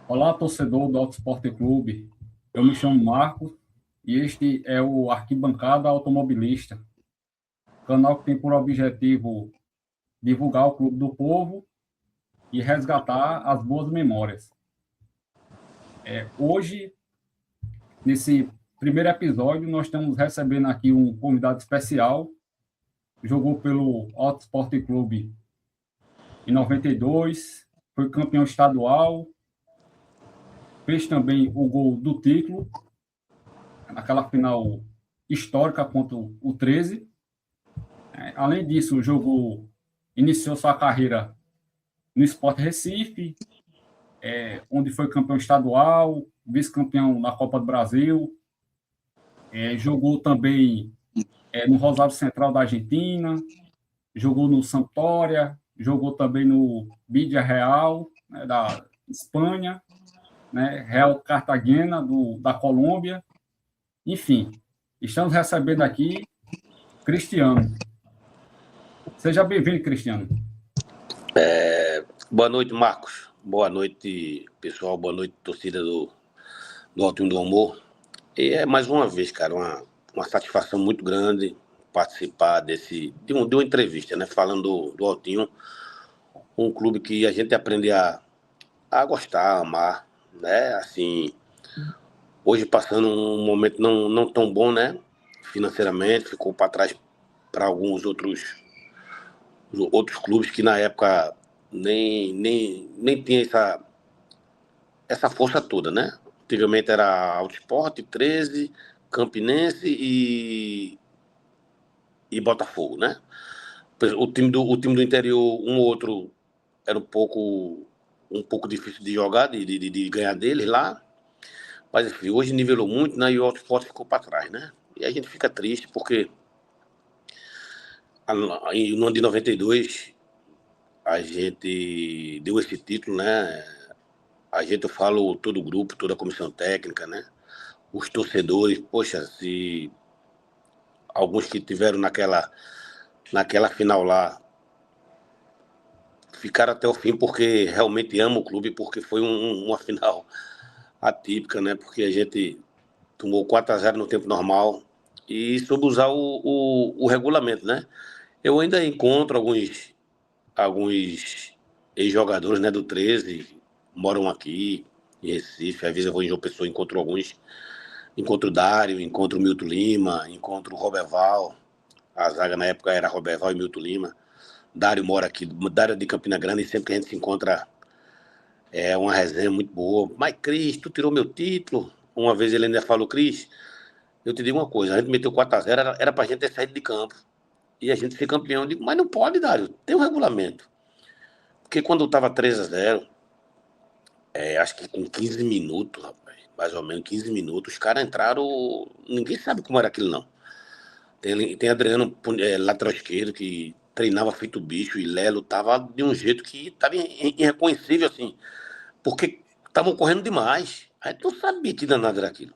Olá, torcedor do Auto Esporte Clube. Eu me chamo Marcos e este é o Arquibancada Automobilista, canal que tem por objetivo divulgar o Clube do Povo e resgatar as boas memórias. Hoje, nesse primeiro episódio, nós estamos recebendo aqui um convidado especial. Jogou pelo Auto Esporte Clube em 92, foi campeão estadual, fez também o gol do título naquela final histórica contra o 13. Além disso, iniciou sua carreira no Sport Recife, onde foi campeão estadual, vice-campeão na Copa do Brasil. Jogou também no Rosário Central da Argentina, jogou no Sampdoria, jogou também no Vídea Real, né, da Espanha, né, Real Cartagena, da Colômbia. Enfim, estamos recebendo aqui Cristiano. Seja bem-vindo, Cristiano. Boa noite, Marcos. Boa noite, pessoal. Boa noite, torcida do Altinho do Amor. E é mais uma vez, cara, uma satisfação muito grande participar de uma entrevista, né? Falando do Altinho, um clube que a gente aprende a gostar, a amar, né? Assim, hoje passando um momento não tão bom, né? Financeiramente, ficou para trás para alguns outros clubes que na época nem tinha essa força toda, né? Antigamente era Auto Esporte, 13, Campinense e Botafogo, né? O time do interior, um ou outro, era um pouco difícil de jogar, de ganhar deles lá. Mas enfim, hoje nivelou muito, né? E o Auto Esporte ficou para trás, né? E a gente fica triste porque no ano de 92 a gente deu esse título, né? A gente, eu falo todo o grupo, toda a comissão técnica, né? Os torcedores, poxa, se alguns que tiveram naquela final lá ficaram até o fim porque realmente amam o clube, porque foi uma final atípica, né? Porque a gente tomou 4-0 no tempo normal e soube usar o regulamento, né? Eu ainda encontro alguns ex-jogadores, né, do 13, moram aqui em Recife, às vezes eu vou em João Pessoa, encontro alguns. Encontro o Dário, encontro o Milton Lima, encontro o Roberval. A zaga na época era Roberval e Milton Lima. Dário mora aqui, Dário é de Campina Grande, e sempre que a gente se encontra é uma resenha muito boa. Mas, Cris, tu tirou meu título. Uma vez ele ainda falou, Cris, eu te digo uma coisa, a gente meteu 4-0, era pra gente ter saído de campo. E a gente ser campeão. Eu digo, mas não pode, Dário, tem um regulamento. Porque quando tava 3-0, acho que com 15 minutos, rapaz, mais ou menos 15 minutos, os caras entraram. Ninguém sabe como era aquilo, não. Tem Adriano, lateral esquerdo, que treinava feito bicho, e Lelo tava de um jeito que tava irreconhecível, assim, porque estavam correndo demais. A gente não sabia que danado era aquilo.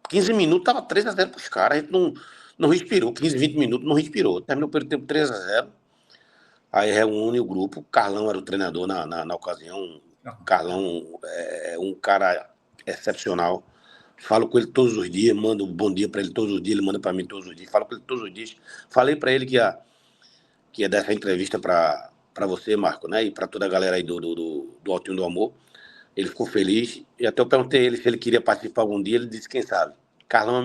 15 minutos tava 3-0 pros caras, a gente não respirou. 15, 20 minutos não respirou. Terminou pelo tempo 3-0. Aí reúne o grupo. Carlão era o treinador na ocasião. Carlão é um cara excepcional. Falo com ele todos os dias, mando um bom dia para ele todos os dias, ele manda para mim todos os dias, falo com ele todos os dias. Falei para ele que ia dar essa entrevista para você, Marco, né? E para toda a galera aí do Altinho do Amor. Ele ficou feliz. E até eu perguntei a ele se ele queria participar algum dia, ele disse, quem sabe. Carlão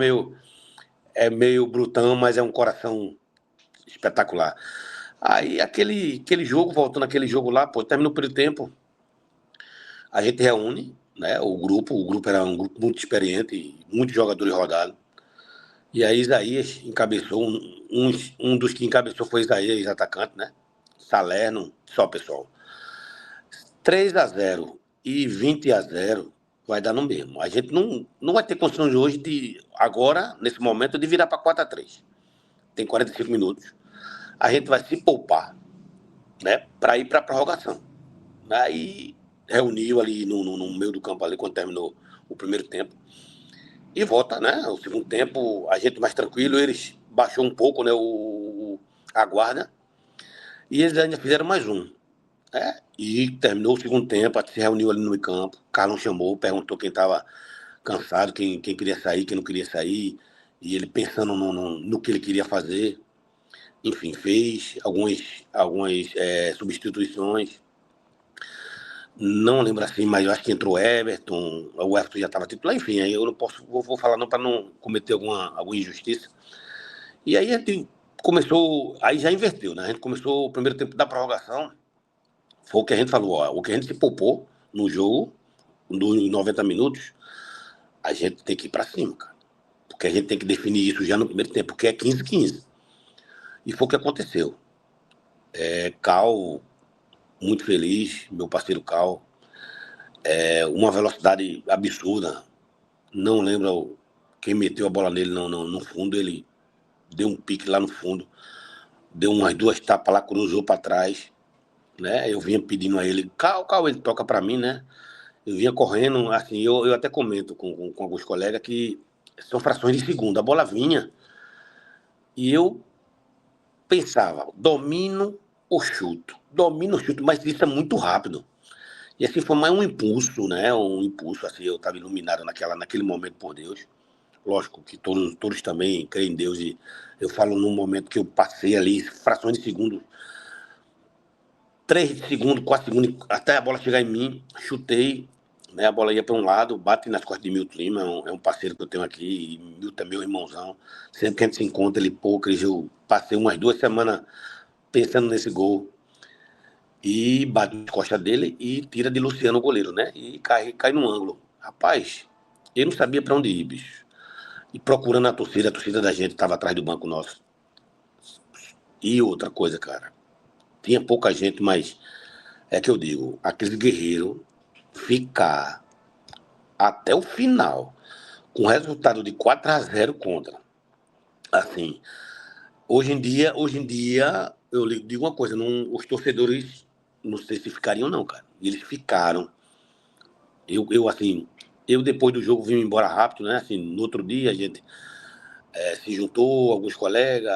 é meio brutão, mas é um coração espetacular. Aí aquele jogo, voltando aquele jogo lá, pô, terminou pelo tempo, a gente reúne, né? O grupo era um grupo muito experiente, muitos jogadores rodados. E aí Isaías encabeçou, um dos que encabeçou foi Isaías, atacante, né? Salerno, só pessoal. 3-0 e 20-0 vai dar no mesmo. A gente não vai ter condições hoje agora, nesse momento, de virar para 4-3. Tem 45 minutos. A gente vai se poupar, né? Para ir para a prorrogação. Aí reuniu ali no meio do campo ali, quando terminou o primeiro tempo. E volta, né? O segundo tempo, a gente mais tranquilo, eles baixou um pouco, né, a guarda, e eles ainda fizeram mais um. E terminou o segundo tempo, a gente se reuniu ali no meio campo, o Carlão chamou, perguntou quem estava cansado, quem queria sair, quem não queria sair, e ele pensando no que ele queria fazer. Enfim, fez algumas substituições. Não lembro assim, mas eu acho que entrou o Everton já estava titular, enfim, aí eu não posso, vou falar não para não cometer alguma injustiça. E aí a gente começou, aí já inverteu, né? A gente começou o primeiro tempo da prorrogação, foi o que a gente falou, ó, o que a gente se poupou no jogo, nos 90 minutos, a gente tem que ir para cima, cara. Porque a gente tem que definir isso já no primeiro tempo, porque é 15-15. E foi o que aconteceu. Cal, muito feliz, meu parceiro Cal, uma velocidade absurda. Não lembro quem meteu a bola nele no fundo, ele deu um pique lá no fundo, deu umas 2 tapas lá, cruzou para trás, né? Eu vinha pedindo a ele, Cal, ele toca para mim, né? Eu vinha correndo, assim, eu até comento com alguns colegas que são frações de segundo. A bola vinha e eu pensava, domino ou chuto, mas isso é muito rápido. E assim foi mais um impulso, né? Um impulso, assim, eu estava iluminado naquele momento por Deus. Lógico que todos também creem em Deus e eu falo num momento que eu passei ali, frações de segundo, 3 segundos, 4 segundos, até a bola chegar em mim, chutei, né? A bola ia para um lado, bate nas costas de Milton Lima, é um parceiro que eu tenho aqui, e Milton é meu irmãozão. Sempre que a gente se encontra, ele, pô, Cris, eu passei umas 2 semanas pensando nesse gol. E bate nas costas dele e tira de Luciano o goleiro, né? E cai no ângulo. Rapaz, eu não sabia para onde ir, bicho. E procurando a torcida da gente estava atrás do banco nosso. E outra coisa, cara, tinha pouca gente, mas é que eu digo, aqueles guerreiros ficar até o final com resultado de 4-0 contra. Assim, hoje em dia, eu lhe digo uma coisa, não, os torcedores, não sei se ficariam não, cara. Eles ficaram. Assim, eu depois do jogo vim embora rápido, né? Assim, no outro dia a gente se juntou, alguns colegas,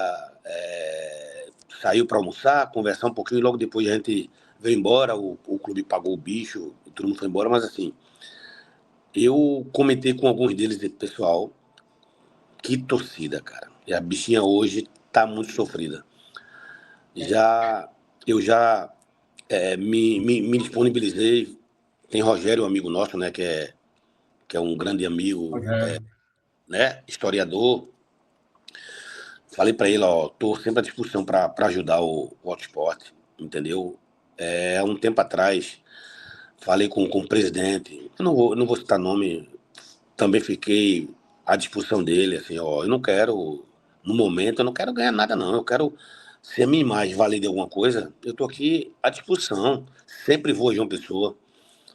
saiu para almoçar, conversar um pouquinho, e logo depois a gente veio embora, o clube pagou o bicho, e todo mundo foi embora, mas assim, eu comentei com alguns deles, pessoal, que torcida, cara. E a bichinha hoje tá muito sofrida. Eu já me disponibilizei. Tem Rogério, um amigo nosso, né, que é um grande amigo, Rogério. né, historiador. Falei para ele, ó, tô sempre à disposição para ajudar o Autosport, entendeu? Um tempo atrás, falei com o presidente, eu não vou citar nome, também fiquei à disposição dele, assim, ó, eu não quero, no momento, eu não quero ganhar nada, não, eu quero, se a minha imagem valer de alguma coisa, eu tô aqui à disposição, sempre vou a João Pessoa,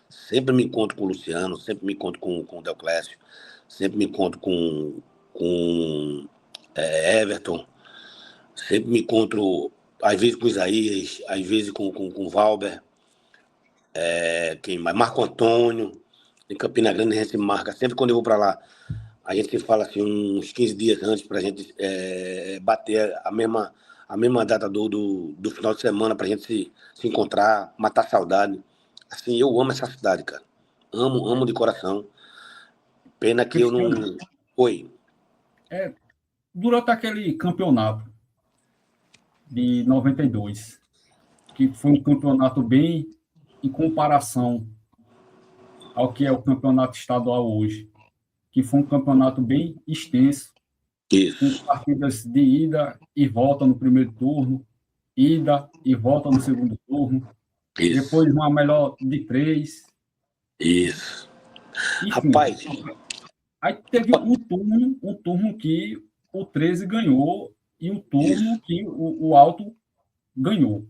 sempre me encontro com o Luciano, sempre me encontro com o Deoclésio, sempre me encontro com Everton, sempre me encontro, às vezes com o Isaías, às vezes com o Valber, quem mais? Marco Antônio, em Campina Grande a gente se marca, sempre quando eu vou para lá, a gente se fala assim uns 15 dias antes para a gente bater a mesma data do final de semana, para a gente se encontrar, matar saudade. Assim, eu amo essa cidade, cara. Amo de coração. Pena que eu Cristiano, não. Oi. durante aquele campeonato de 92, que foi um campeonato bem em comparação ao que é o campeonato estadual hoje, que foi um campeonato bem extenso, com Isso, partidas de ida e volta no primeiro turno, ida e volta no segundo turno, isso, depois uma melhor de 3, isso. enfim. Rapaz, Aí teve um turno que o 13 ganhou e um turno isso. que o Alto ganhou.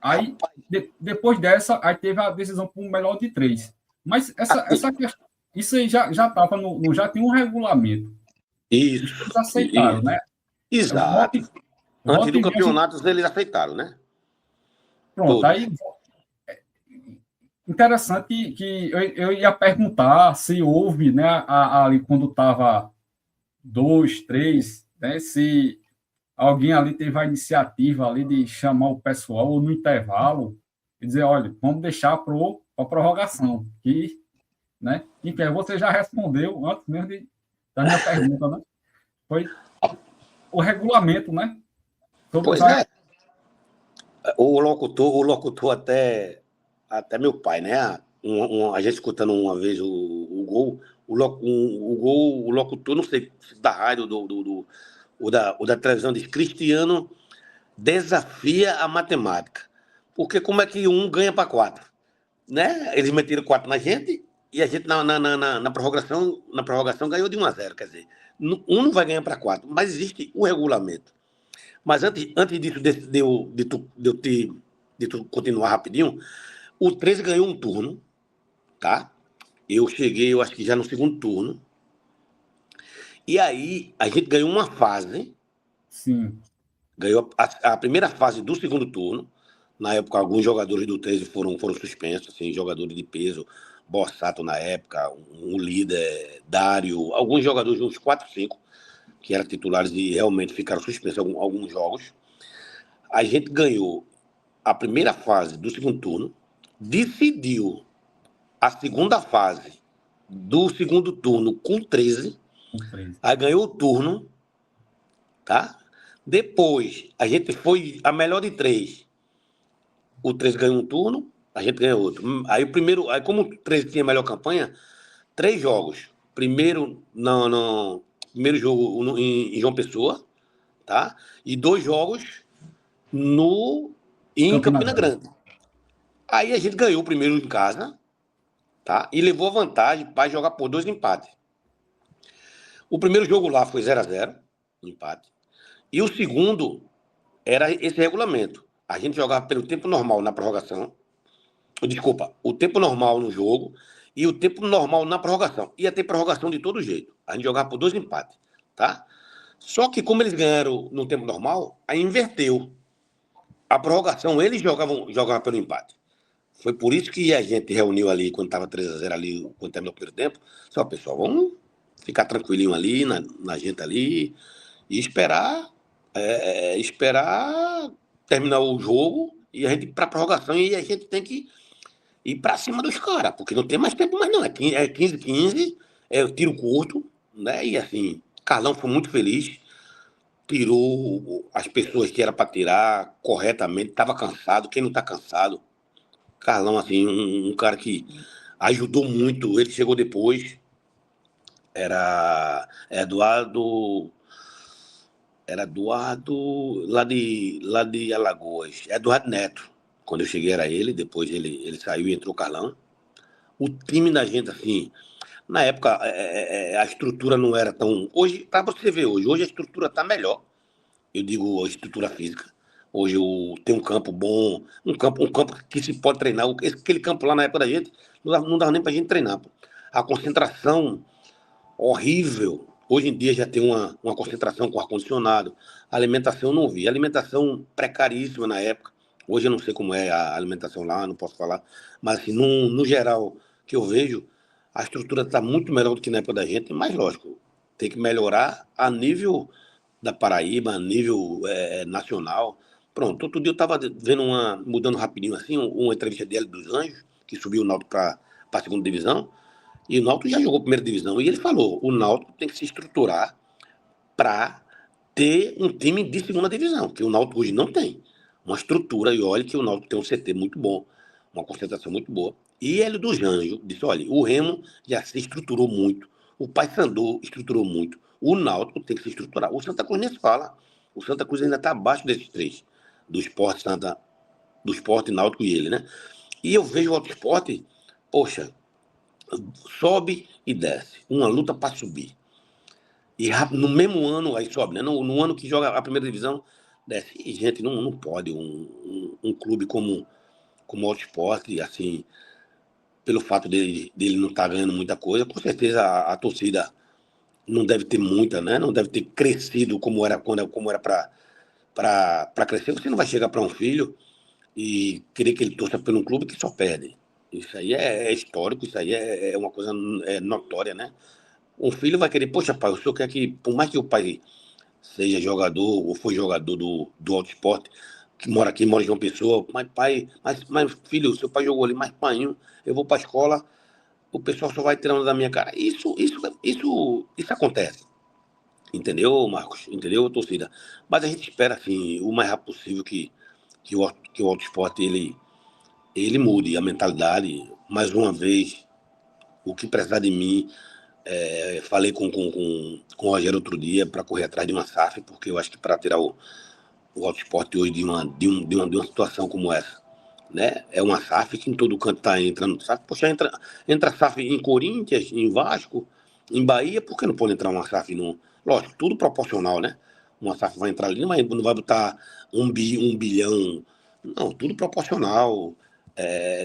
Aí, Rapaz, depois dessa, aí teve a decisão por um melhor de 3. Mas assim, essa questão, isso aí já estava já tem um regulamento. Isso isso, eles aceitaram, isso. né? Volta, Exato. Antes volta do e meia, a gente, campeonato, eles aceitaram, né? pronto. Todos. Aí, interessante que eu ia perguntar se houve, né, ali quando estava 2, 3, né, se alguém ali teve a iniciativa ali de chamar o pessoal ou no intervalo, e dizer, olha, vamos deixar para a prorrogação. E, né? Enfim, você já respondeu antes mesmo da minha pergunta, né? Foi o regulamento, né? Sobre Pois é. O locutor até meu pai, né? A gente escutando uma vez o gol, o locutor, não sei se da rádio ou da televisão, diz: Cristiano desafia a matemática. Porque como é que um ganha para quatro? Né? Eles meteram quatro na gente e a gente na prorrogação ganhou de 1-0. Quer dizer, um não vai ganhar para quatro, mas existe o regulamento. Mas antes disso, de tu continuar rapidinho, o 13 ganhou um turno, tá? Eu cheguei, eu acho que já no segundo turno. E aí, a gente ganhou uma fase. Sim. Ganhou a primeira fase do segundo turno. Na época, alguns jogadores do 13 foram suspensos, assim, jogadores de peso. Bossato na época, um líder, Dário, alguns jogadores, uns 4, 5, que eram titulares e realmente ficaram suspensos alguns jogos. A gente ganhou a primeira fase do segundo turno, decidiu a segunda fase do segundo turno com 13, aí ganhou o turno, tá? Depois, a gente foi a melhor de 3. O 13 ganhou um turno, a gente ganhou outro. Aí como o 13 tinha a melhor campanha, 3 jogos. Primeiro jogo em João Pessoa, tá? E 2 jogos em Campina Grande. Aí a gente ganhou o primeiro em casa, tá? E levou a vantagem para jogar por 2 empates. O primeiro jogo lá foi 0-0, empate. E o segundo era esse regulamento. A gente jogava pelo tempo normal na prorrogação. Desculpa, o tempo normal no jogo e o tempo normal na prorrogação. Ia ter prorrogação de todo jeito. A gente jogava por 2 empates, tá? Só que como eles ganharam no tempo normal, aí inverteu. A prorrogação, eles jogavam pelo empate. Foi por isso que a gente reuniu ali, quando estava 3-0 ali, quando terminou o primeiro tempo. Só, pessoal, vamos ficar tranquilinho ali, na gente ali, e esperar terminar o jogo e a gente ir para a prorrogação e a gente tem que ir para cima dos caras, porque não tem mais tempo mais não. É 15-15, é tiro curto, né? E assim, Carlão foi muito feliz, tirou as pessoas que era para tirar corretamente, estava cansado, quem não está cansado. Carlão, assim, um cara que ajudou muito, ele chegou depois, era Eduardo lá de Alagoas, Eduardo Neto. Quando eu cheguei era ele, depois ele saiu e entrou o Carlão. O time da gente, assim, na época a estrutura não era tão. Hoje, para você ver hoje a estrutura está melhor. Eu digo a estrutura física. Hoje tem um campo bom, um campo que se pode treinar. Aquele campo lá na época da gente, não dava nem para a gente treinar. Pô. A concentração horrível. Hoje em dia já tem uma concentração com ar-condicionado. A alimentação eu não vi. A alimentação precaríssima na época. Hoje eu não sei como é a alimentação lá, não posso falar. Mas, assim, no geral, que eu vejo, a estrutura está muito melhor do que na época da gente. Mas, lógico, tem que melhorar a nível da Paraíba, a nível nacional. Pronto, outro dia eu estava vendo mudando rapidinho assim, uma entrevista dele dos Anjos, que subiu o Náutico para a segunda divisão. E o Náutico já jogou primeira divisão. E ele falou, o Náutico tem que se estruturar para ter um time de segunda divisão, que o Náutico hoje não tem. Uma estrutura, e olha que o Náutico tem um CT muito bom, uma concentração muito boa. E ele dos Anjos disse, olha, o Remo já se estruturou muito, o Paysandu estruturou muito, o Náutico tem que se estruturar. O Santa Cruz nem se fala. O Santa Cruz ainda está abaixo desses 3, do Sport, Náutico e ele, né? E eu vejo o Auto Esporte, poxa, sobe e desce. Uma luta para subir. E no mesmo ano, aí sobe, né? No ano que joga a primeira divisão, desce. E, gente, não pode um clube como o Auto Esporte, assim, pelo fato dele não estar ganhando muita coisa, com certeza a torcida não deve ter muita, né? Não deve ter crescido como era para crescer. Você não vai chegar para um filho e querer que ele torça por um clube que só perde. Isso aí é histórico, isso aí é uma coisa notória, né? Um filho vai querer, poxa, pai, o senhor quer que, por mais que o pai seja jogador ou foi jogador do Auto Esporte, que mora aqui, mora em João Pessoa, mas pai, mas filho, seu pai jogou ali, mas pai, eu vou para a escola, o pessoal só vai tirando da minha cara. Isso acontece. Entendeu, Marcos? Entendeu, torcida? Mas a gente espera, assim, o mais rápido possível que o Auto Esporte ele mude a mentalidade. Mais uma vez, o que precisar de mim, falei com o Rogério outro dia para correr atrás de uma SAF, porque eu acho que para tirar o Auto Esporte hoje de uma situação como essa, né? É uma SAF que em todo canto está entrando. SAF, poxa, entra SAF em Corinthians, em Vasco, em Bahia, por que não pode entrar uma SAF no. Lógico, tudo proporcional, né? Uma SAF vai entrar ali, mas não vai botar um bilhão. Não, tudo proporcional.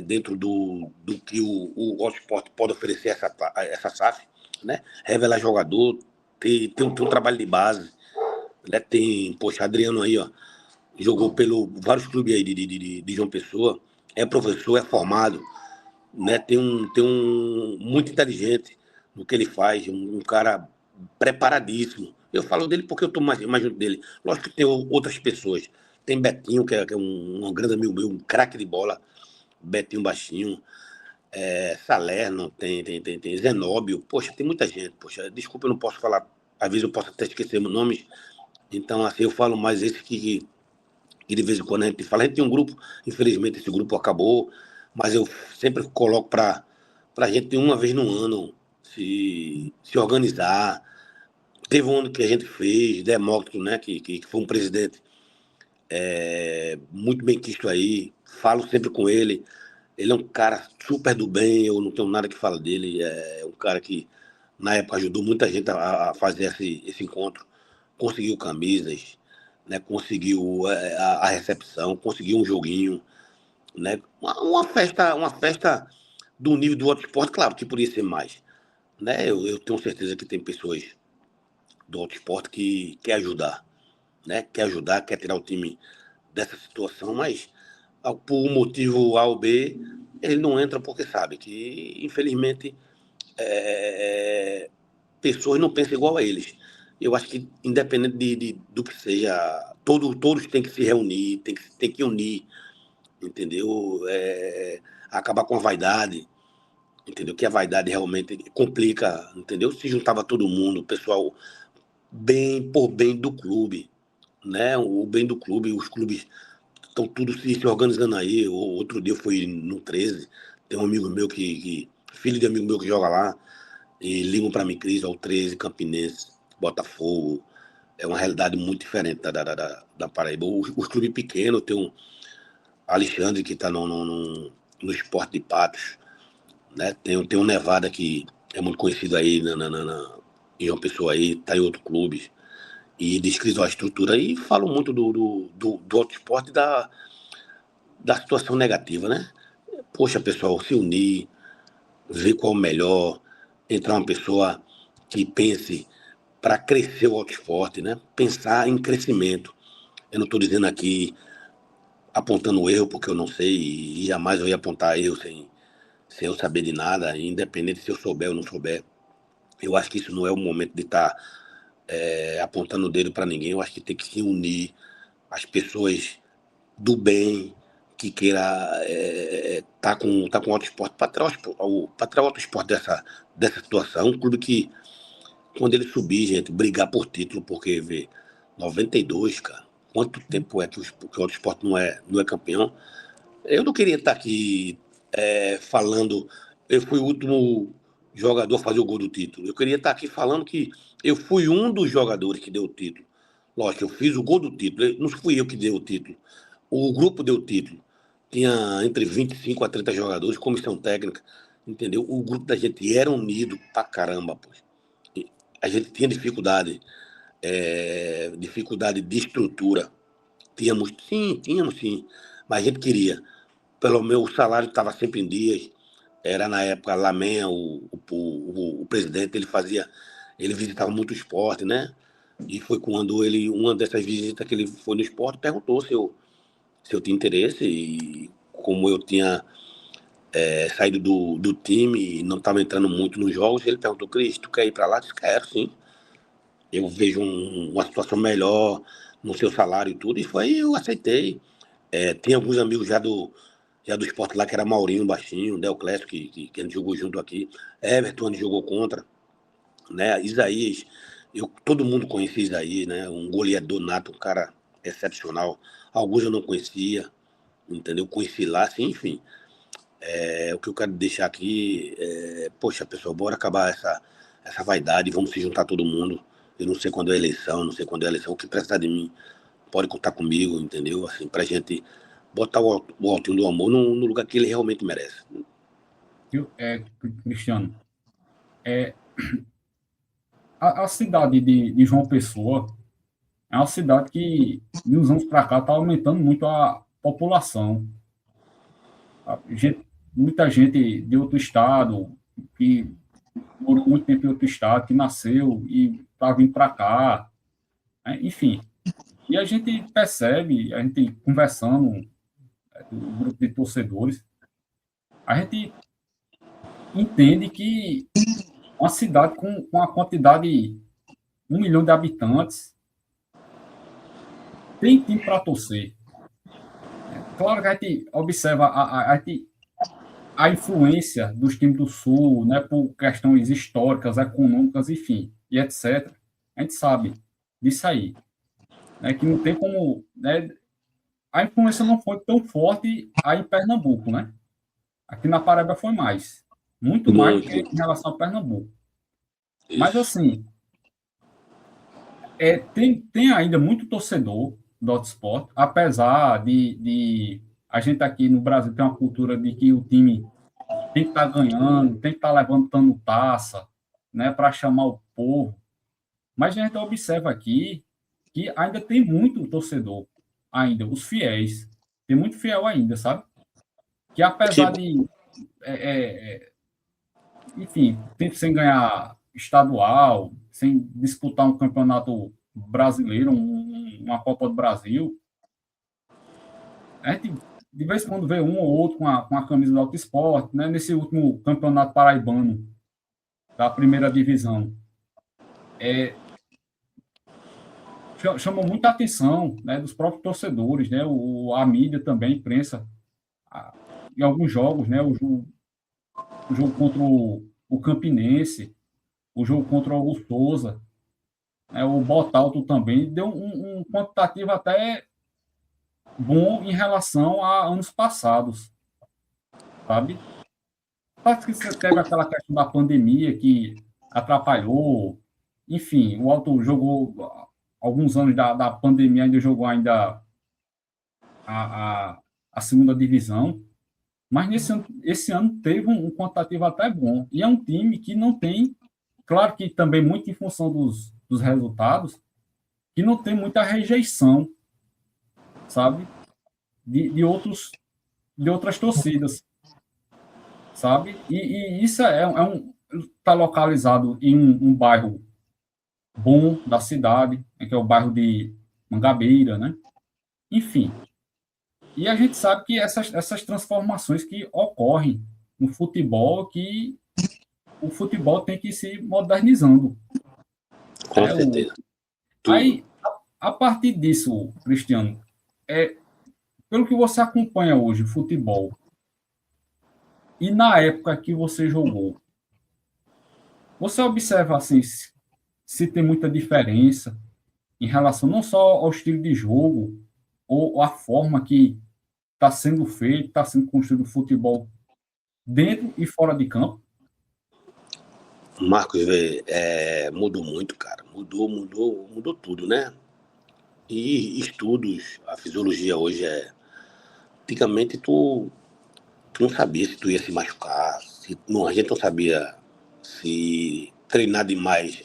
Dentro do que o Auto Esporte pode oferecer essa SAF, né? Revelar jogador, tem um trabalho de base, né? Poxa, Adriano aí, ó, jogou pelo vários clubes aí de João Pessoa, é professor, é formado, né? Tem um muito inteligente no que ele faz, um cara preparadíssimo. Eu falo dele porque eu estou mais junto dele. Lógico que tem outras pessoas. Tem Betinho, que é um grande amigo meu, um craque de bola, Betinho baixinho, Salerno, tem Zenóbio, poxa, tem muita gente. Poxa, desculpa, eu não posso falar, às vezes eu posso até esquecer nomes, então assim, eu falo mais esse que de vez em quando a gente fala. A gente tem um grupo, infelizmente esse grupo acabou, mas eu sempre coloco para a gente uma vez no ano se organizar. Teve um ano que a gente fez, Demócrito, né, que foi um presidente muito bem quisto aí, falo sempre com ele. Ele é um cara super do bem, eu não tenho nada que falar dele. É um cara que, na época, ajudou muita gente a fazer esse encontro. Conseguiu camisas, né? Conseguiu a recepção, conseguiu um joguinho, né? Uma festa do nível do outro esporte, claro que podia ser mais, né? Eu tenho certeza que tem pessoas do outro esporte que quer ajudar, né? Quer ajudar, quer tirar o time dessa situação, mas por um motivo A ou B, ele não entra porque sabe que, infelizmente, é, pessoas não pensam igual a eles. Eu acho que, independente do que seja, todos têm que se reunir, tem que unir, entendeu? Acabar com a vaidade, entendeu? Que a vaidade realmente complica, entendeu? Se juntava todo mundo, o pessoal, por bem do clube, né? O bem do clube, os clubes estão tudo se organizando aí. Outro dia eu fui no 13, tem um amigo meu filho de amigo meu que joga lá, e ligam para mim, Cris, ao 13, Campinense, Botafogo. É uma realidade muito diferente da Paraíba. Os clubes pequenos, tem um Alexandre que está no Esporte de Patos, né? Tem um Nevada que é muito conhecido aí em uma pessoa aí, está em outro clube. E descrevo a estrutura e falo muito do outro esporte da situação negativa, né? Poxa, pessoal, se unir, ver qual é o melhor, entrar uma pessoa que pense para crescer o auto esporte, né? Pensar em crescimento. Eu não estou dizendo aqui apontando erro, porque eu não sei e jamais eu ia apontar erro sem eu saber de nada, independente se eu souber ou não souber. Eu acho que isso não é o momento de estar apontando o dedo para ninguém. Eu acho que tem que se unir as pessoas do bem que queira tá com o Auto Esporte para tirar o Auto Esporte dessa situação. Um clube que, quando ele subir, gente, brigar por título, porque, vê, 92, cara, quanto tempo é que o Auto Esporte não é campeão? Eu não queria estar aqui falando, eu fui o último jogador a fazer o gol do título. Eu queria estar aqui falando que eu fui um dos jogadores que deu o título. Lógico, eu fiz o gol do título, não fui eu que dei o título. O grupo deu o título. Tinha entre 25 a 30 jogadores, comissão técnica, entendeu? O grupo da gente era unido pra caramba, pô. A gente tinha dificuldade de estrutura. Tínhamos sim, mas a gente queria. Pelo meu salário estava sempre em dias. Era na época Lamen, o presidente, ele visitava muito o esporte, né? E foi quando uma dessas visitas que ele foi no esporte, perguntou se eu tinha interesse, e como eu tinha saído do time e não estava entrando muito nos jogos, ele perguntou, Cris, tu quer ir para lá? Eu disse, quero, sim. Eu vejo uma situação melhor no seu salário e tudo, e foi, eu aceitei. Tinha alguns amigos já do esporte lá, que era Maurinho, baixinho, Deoclésio, que a gente jogou junto aqui. Everton, a gente jogou contra, né? Isaías, todo mundo conhecia Isaías, né? Um goleador nato, um cara excepcional. Alguns eu não conhecia, entendeu? Conheci lá, assim, enfim. O que eu quero deixar aqui poxa, pessoal, bora acabar essa vaidade, vamos se juntar todo mundo. Eu não sei quando é eleição, não sei quando é eleição, o que precisar de mim, pode contar comigo, entendeu? Assim, pra gente botar o Altinho do Amor no lugar que ele realmente merece. Cristiano, é, a cidade de João Pessoa é uma cidade que, de uns anos para cá, está aumentando muito a população. Muita gente de outro estado, que morou muito tempo em outro estado, que nasceu e está vindo para cá, né? Enfim. E a gente percebe, a gente conversando, o grupo de torcedores, a gente entende que uma cidade com a quantidade 1 milhão de habitantes tem time para torcer. Claro que a gente observa a influência dos times do Sul, né, por questões históricas, econômicas, enfim, e etc. A gente sabe disso aí, né, que não tem como, né, a influência não foi tão forte aí em Pernambuco, né? Aqui na Paraíba foi mais, muito mais do que Muito. em relação a Pernambuco. Mas Isso. assim, tem ainda muito torcedor do Autosport, apesar de a gente aqui no Brasil ter uma cultura de que o time tem que estar ganhando, tem que estar levantando taça, né, para chamar o povo. Mas a gente observa aqui que ainda tem muito torcedor, ainda, os fiéis. Tem muito fiel ainda, sabe? Que apesar Tipo, de, é, é, enfim, tempo sem ganhar estadual, sem disputar um campeonato brasileiro, uma Copa do Brasil, a gente de vez em quando vê um ou outro com a camisa do Auto Esporte, né? Nesse último campeonato paraibano da primeira divisão. Chamou muita atenção, né, dos próprios torcedores, né? A mídia também, a imprensa, em alguns jogos, né? O jogo contra o Campinense, o jogo contra o Souza, né, o Botalto também, deu um quantitativo até bom em relação a anos passados, sabe? Claro que você teve aquela questão da pandemia que atrapalhou, enfim, o Alto jogou alguns anos da pandemia, ainda jogou ainda a, a, a segunda divisão, mas esse ano teve um quantitativo até bom, e é um time que não tem, claro que também muito em função dos resultados, que não tem muita rejeição, sabe? De outras torcidas, sabe? E isso está localizado em um bairro bom da cidade, né, que é o bairro de Mangabeira, né? Enfim. E a gente sabe que essas transformações que ocorrem no futebol, que o futebol tem que ir se modernizando, com né? certeza. Tudo. Aí, a partir disso, Cristiano, pelo que você acompanha hoje o futebol, e na época que você jogou, você observa assim se tem muita diferença em relação não só ao estilo de jogo ou a forma que está sendo feito, está sendo construído o futebol dentro e fora de campo? Marcos, mudou muito, cara. Mudou tudo, né? E estudos, a fisiologia hoje Antigamente tu não sabia se tu ia se machucar, a gente não sabia se treinar demais,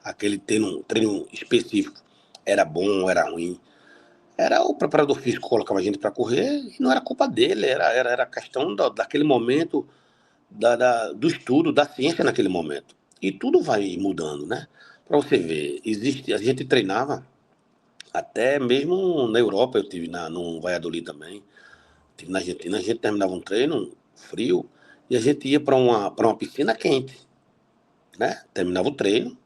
aquele treino específico era bom ou era ruim. Era o preparador físico que colocava a gente para correr e não era culpa dele, era questão daquele momento, do estudo, da ciência naquele momento. E tudo vai mudando, né? Para você ver, a gente treinava, até mesmo na Europa, eu tive no Valladolid também, tive na Argentina, a gente terminava um treino frio e a gente ia para uma piscina quente, né? Terminava o treino,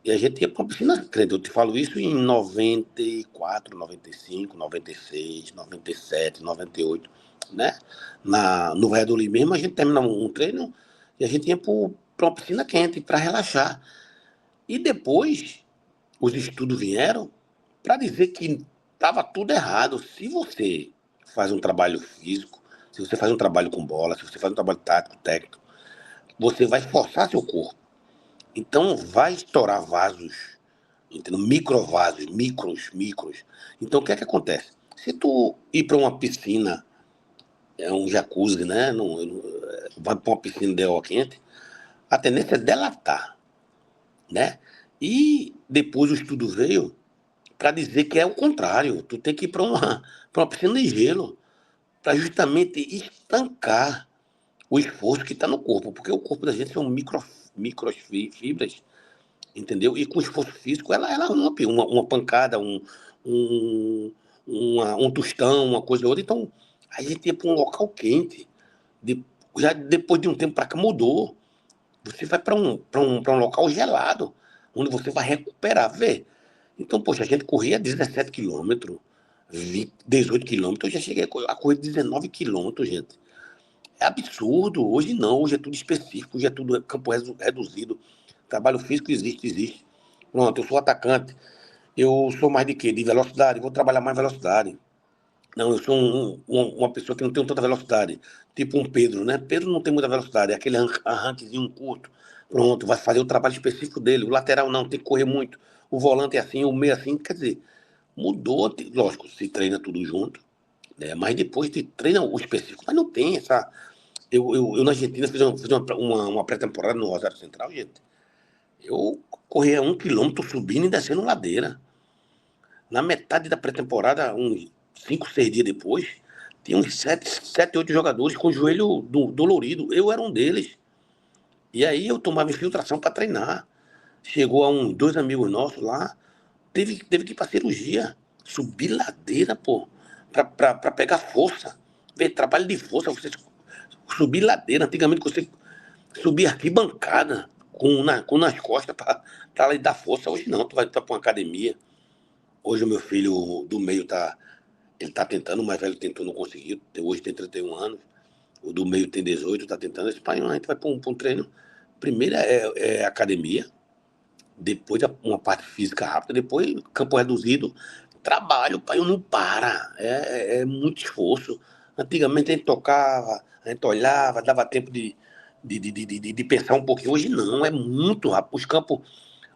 E a gente ia para uma piscina grande. Eu te falo isso em 94, 95, 96, 97, 98, né? No Valladolid mesmo, a gente terminava um treino e a gente ia para uma piscina quente para relaxar. E depois, os estudos vieram para dizer que estava tudo errado. Se você faz um trabalho físico, se você faz um trabalho com bola, se você faz um trabalho tático, técnico, você vai forçar seu corpo. Então, vai estourar vasos, entendeu? Microvasos, micros. Então, o que é que acontece? Se tu ir para uma piscina, é um jacuzzi, né? Vai para uma piscina de água quente, a tendência é delatar, né? E depois o estudo veio para dizer que é o contrário. Tu tem que ir para uma piscina de gelo, para justamente estancar o esforço que está no corpo, porque o corpo da gente são microfibras, entendeu? E com esforço físico, ela rompe uma pancada, um tostão, uma coisa ou outra. Então, a gente ia para um local quente. De- Já depois de um tempo para cá mudou. Você vai para um local gelado, onde você vai recuperar, vê. Então, poxa, a gente corria 17 quilômetros, 18 quilômetros, eu já cheguei a correr 19 quilômetros, gente. É absurdo. Hoje não, hoje é tudo específico, hoje é tudo campo reduzido. Trabalho físico existe. Pronto, eu sou atacante. Eu sou mais de quê? De velocidade, vou trabalhar mais velocidade. Não, eu sou uma pessoa que não tem tanta velocidade. Tipo um Pedro, né? Pedro não tem muita velocidade, é aquele arranquezinho curto. Pronto, vai fazer o trabalho específico dele. O lateral não, tem que correr muito. O volante é assim, o meio é assim. Quer dizer, mudou, lógico, se treina tudo junto, né? Mas depois te treina o específico. Mas não tem essa. Eu na Argentina fiz uma pré-temporada no Rosário Central, gente. Eu corria 1 quilômetro subindo e descendo ladeira. Na metade da pré-temporada, uns 5, 6 dias depois, tinha uns 8 jogadores com o joelho dolorido. Eu era um deles. E aí eu tomava infiltração para treinar. Chegou a uns 2 amigos nossos lá, teve que ir para cirurgia. Subir ladeira, pô, para pegar força. Ver trabalho de força, você subir ladeira. Antigamente você subia arquibancada nas costas para lhe dar força. Hoje não, tu vai para uma academia. Hoje o meu filho do meio ele tá tentando, o mais velho tentou, não conseguiu. Hoje tem 31 anos. O do meio tem 18, tá tentando. Esse pai, a gente vai para um treino. Primeiro é academia, depois uma parte física rápida, depois campo reduzido. Trabalho, pai, não para. É muito esforço. Antigamente a gente tocava, a gente olhava, dava tempo de pensar um pouquinho. Hoje não, é muito rápido.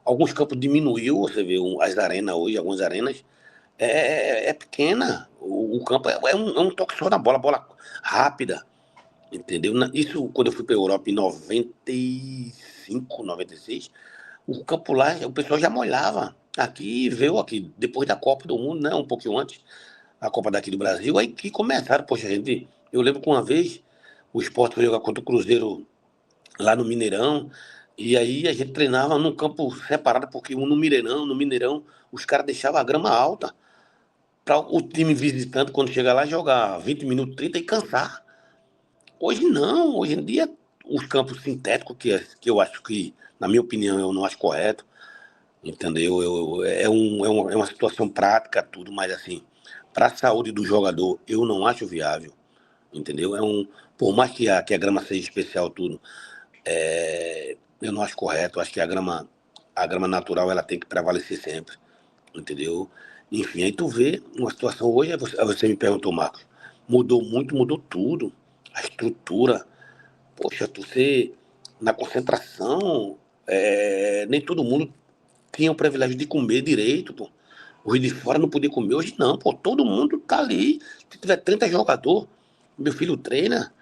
Alguns campos diminuiu, você vê as arenas hoje, algumas arenas é pequena. O campo é um toque só na bola, bola rápida, entendeu? Isso quando eu fui para a Europa em 95, 96, o campo lá, o pessoal já molhava. Aqui veio aqui, depois da Copa do Mundo, né? Um pouquinho antes, a Copa daqui do Brasil, aí que começaram, poxa, gente. Eu lembro que uma vez o Sport foi jogar contra o Cruzeiro lá no Mineirão, e aí a gente treinava num campo separado, porque no Mineirão, os caras deixavam a grama alta para o time visitante, quando chega lá, jogar 20 minutos, 30 e cansar. Hoje não, hoje em dia, os campos sintéticos, que eu acho que, na minha opinião, eu não acho correto, entendeu? É uma situação prática, tudo, mas assim, para a saúde do jogador, eu não acho viável, entendeu? Por mais que a grama seja especial, tudo, eu não acho correto, eu acho que a grama natural, ela tem que prevalecer sempre, entendeu? Enfim, aí tu vê uma situação hoje, aí você me perguntou, Marcos, mudou muito, mudou tudo, a estrutura, poxa, na concentração, nem todo mundo tinha o privilégio de comer direito, pô. Os de fora não podia comer, hoje não, pô, todo mundo tá ali, se tiver 30 jogador, meu filho treina,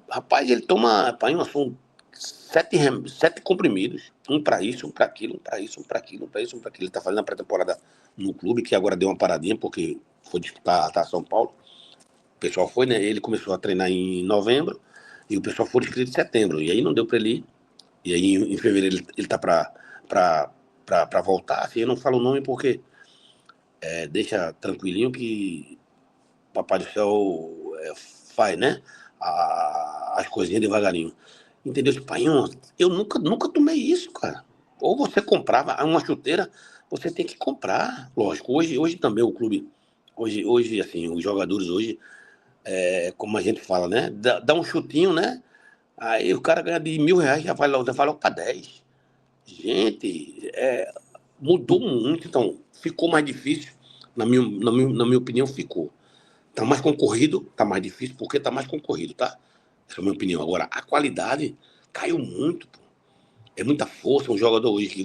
rapaz, ele toma, pai, são 7 comprimidos. Um para isso, um para aquilo, um para isso, um para aquilo, um para isso, um para aquilo. Ele tá fazendo a pré-temporada no clube, que agora deu uma paradinha, porque foi disputar a São Paulo. O pessoal foi, né? Ele começou a treinar em novembro, e o pessoal foi inscrito em setembro. E aí não deu para ele ir. E aí em fevereiro ele tá para voltar. Assim, eu não falo o nome porque deixa tranquilinho que Papai do Céu faz, né? As coisinhas devagarinho. Entendeu? Espanhol, eu nunca tomei isso, cara. Ou você comprava uma chuteira, você tem que comprar, lógico. Hoje também o clube, hoje assim, os jogadores hoje, como a gente fala, né? Dá um chutinho, né? Aí o cara ganha de R$ 1.000, já vai logo para 10. Gente, mudou muito, então ficou mais difícil, na minha opinião, ficou. Tá mais concorrido, tá mais difícil, porque tá mais concorrido, tá? Essa é a minha opinião. Agora, a qualidade caiu muito, pô. É muita força. Um jogador hoje que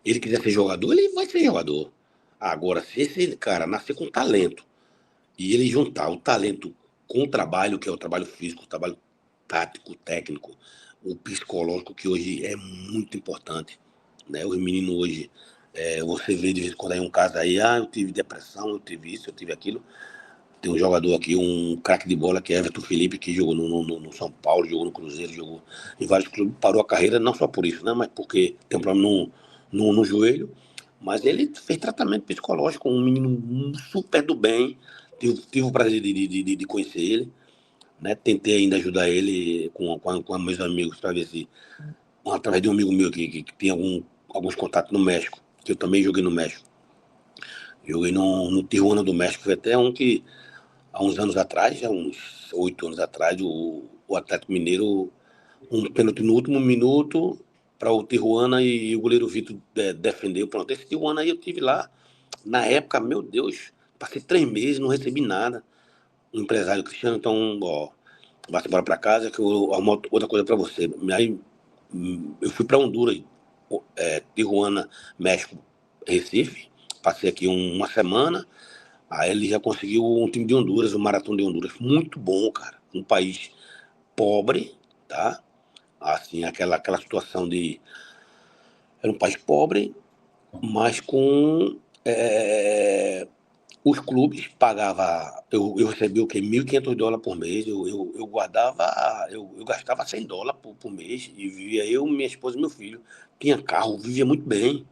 ele quiser ser jogador, ele vai ser jogador. Agora, se esse cara nascer com talento e ele juntar o talento com o trabalho, que é o trabalho físico, o trabalho tático, técnico, o psicológico, que hoje é muito importante, né? Os meninos hoje, você vê de vez em quando aí um caso aí, eu tive depressão, eu tive isso, eu tive aquilo. Tem um jogador aqui, um craque de bola, que é Everton Felipe, que jogou no São Paulo, jogou no Cruzeiro, jogou em vários clubes, parou a carreira, não só por isso, né? Mas porque tem um problema no joelho. Mas ele fez tratamento psicológico, um menino super do bem. Tive o prazer de conhecer ele, né? Tentei ainda ajudar ele com meus amigos para ver se, através de um amigo meu que tem alguns contatos no México, que eu também joguei no México. Joguei no Tijuana do México, foi até um que há uns anos atrás, há uns 8 anos atrás, o Atlético Mineiro, um pênalti no último minuto para o Tijuana e o goleiro Vitor defendeu. Pronto, esse Tijuana aí eu tive lá, na época, meu Deus, passei 3 meses, não recebi nada. O empresário Cristiano, então, ó, vai embora para casa que eu arrumo outra coisa para você. Aí eu fui para Honduras, Tijuana, México, Recife, passei aqui uma semana. Aí ele já conseguiu um time de Honduras, o Maratón de Honduras. Muito bom, cara. Um país pobre, tá? Assim, aquela situação de. Era um país pobre, mas com. Os clubes pagavam. Eu recebia o quê? $1.500 por mês. Eu guardava. Eu gastava $100 por mês. E vivia eu, minha esposa e meu filho. Tinha carro, vivia muito bem.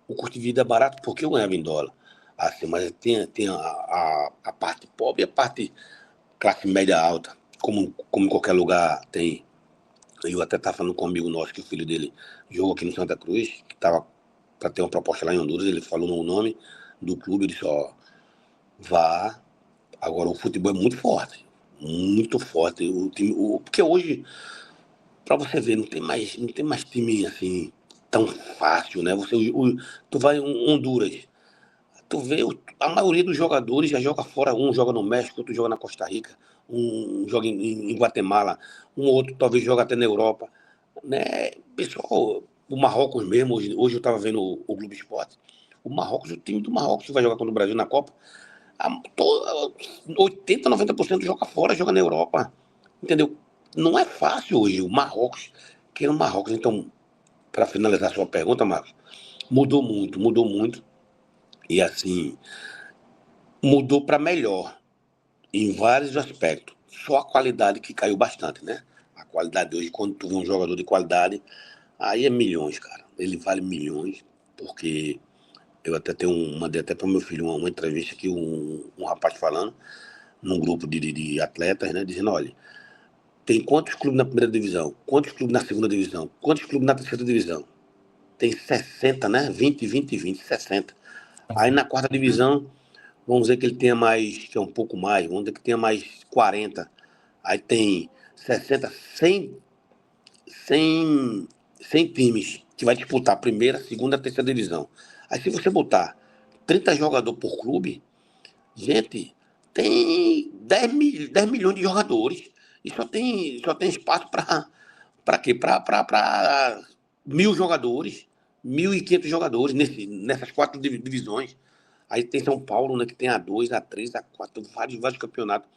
O custo de vida é barato porque eu ganhava em dólar. Assim, mas tem a parte pobre e a parte classe média alta, como em qualquer lugar tem. Eu até estava falando com um amigo nosso que o filho dele jogou aqui no Santa Cruz, que estava para ter uma proposta lá em Honduras, ele falou no nome do clube, ele disse, ó, vá. Agora o futebol é muito forte. Porque hoje, para você ver, não tem mais time assim tão fácil, né? Tu vai em Honduras, tu vê, a maioria dos jogadores já joga fora, um joga no México, outro joga na Costa Rica, um joga em Guatemala, um outro talvez joga até na Europa, né? Pessoal, o Marrocos mesmo, hoje eu estava vendo o Globo Esporte, o time do Marrocos que vai jogar contra o Brasil na Copa, 80, 90% joga fora, joga na Europa, entendeu? Não é fácil hoje o Marrocos, que é o Marrocos. Então, para finalizar a sua pergunta, Marcos, mudou muito, e assim, mudou para melhor em vários aspectos. Só a qualidade que caiu bastante, né? A qualidade hoje, quando tu vê um jogador de qualidade, aí é milhões, cara. Ele vale milhões, porque eu até mandei até para meu filho uma entrevista que um rapaz falando, num grupo de atletas, né? Dizendo, olha, tem quantos clubes na primeira divisão? Quantos clubes na segunda divisão? Quantos clubes na terceira divisão? Tem 60, né? 20, 20, 20, 60. Aí na quarta divisão, vamos dizer que ele tenha mais, que é um pouco mais, vamos dizer que tenha mais 40. Aí tem 60, 100 times que vai disputar a primeira, segunda, terceira divisão. Aí se você botar 30 jogadores por clube, gente, tem 10 milhões de jogadores. E só tem espaço para quê? Para 1.000 jogadores, 1.500 jogadores nessas 4 divisões. Aí tem São Paulo, né, que tem A2, A3, A4, vários campeonatos.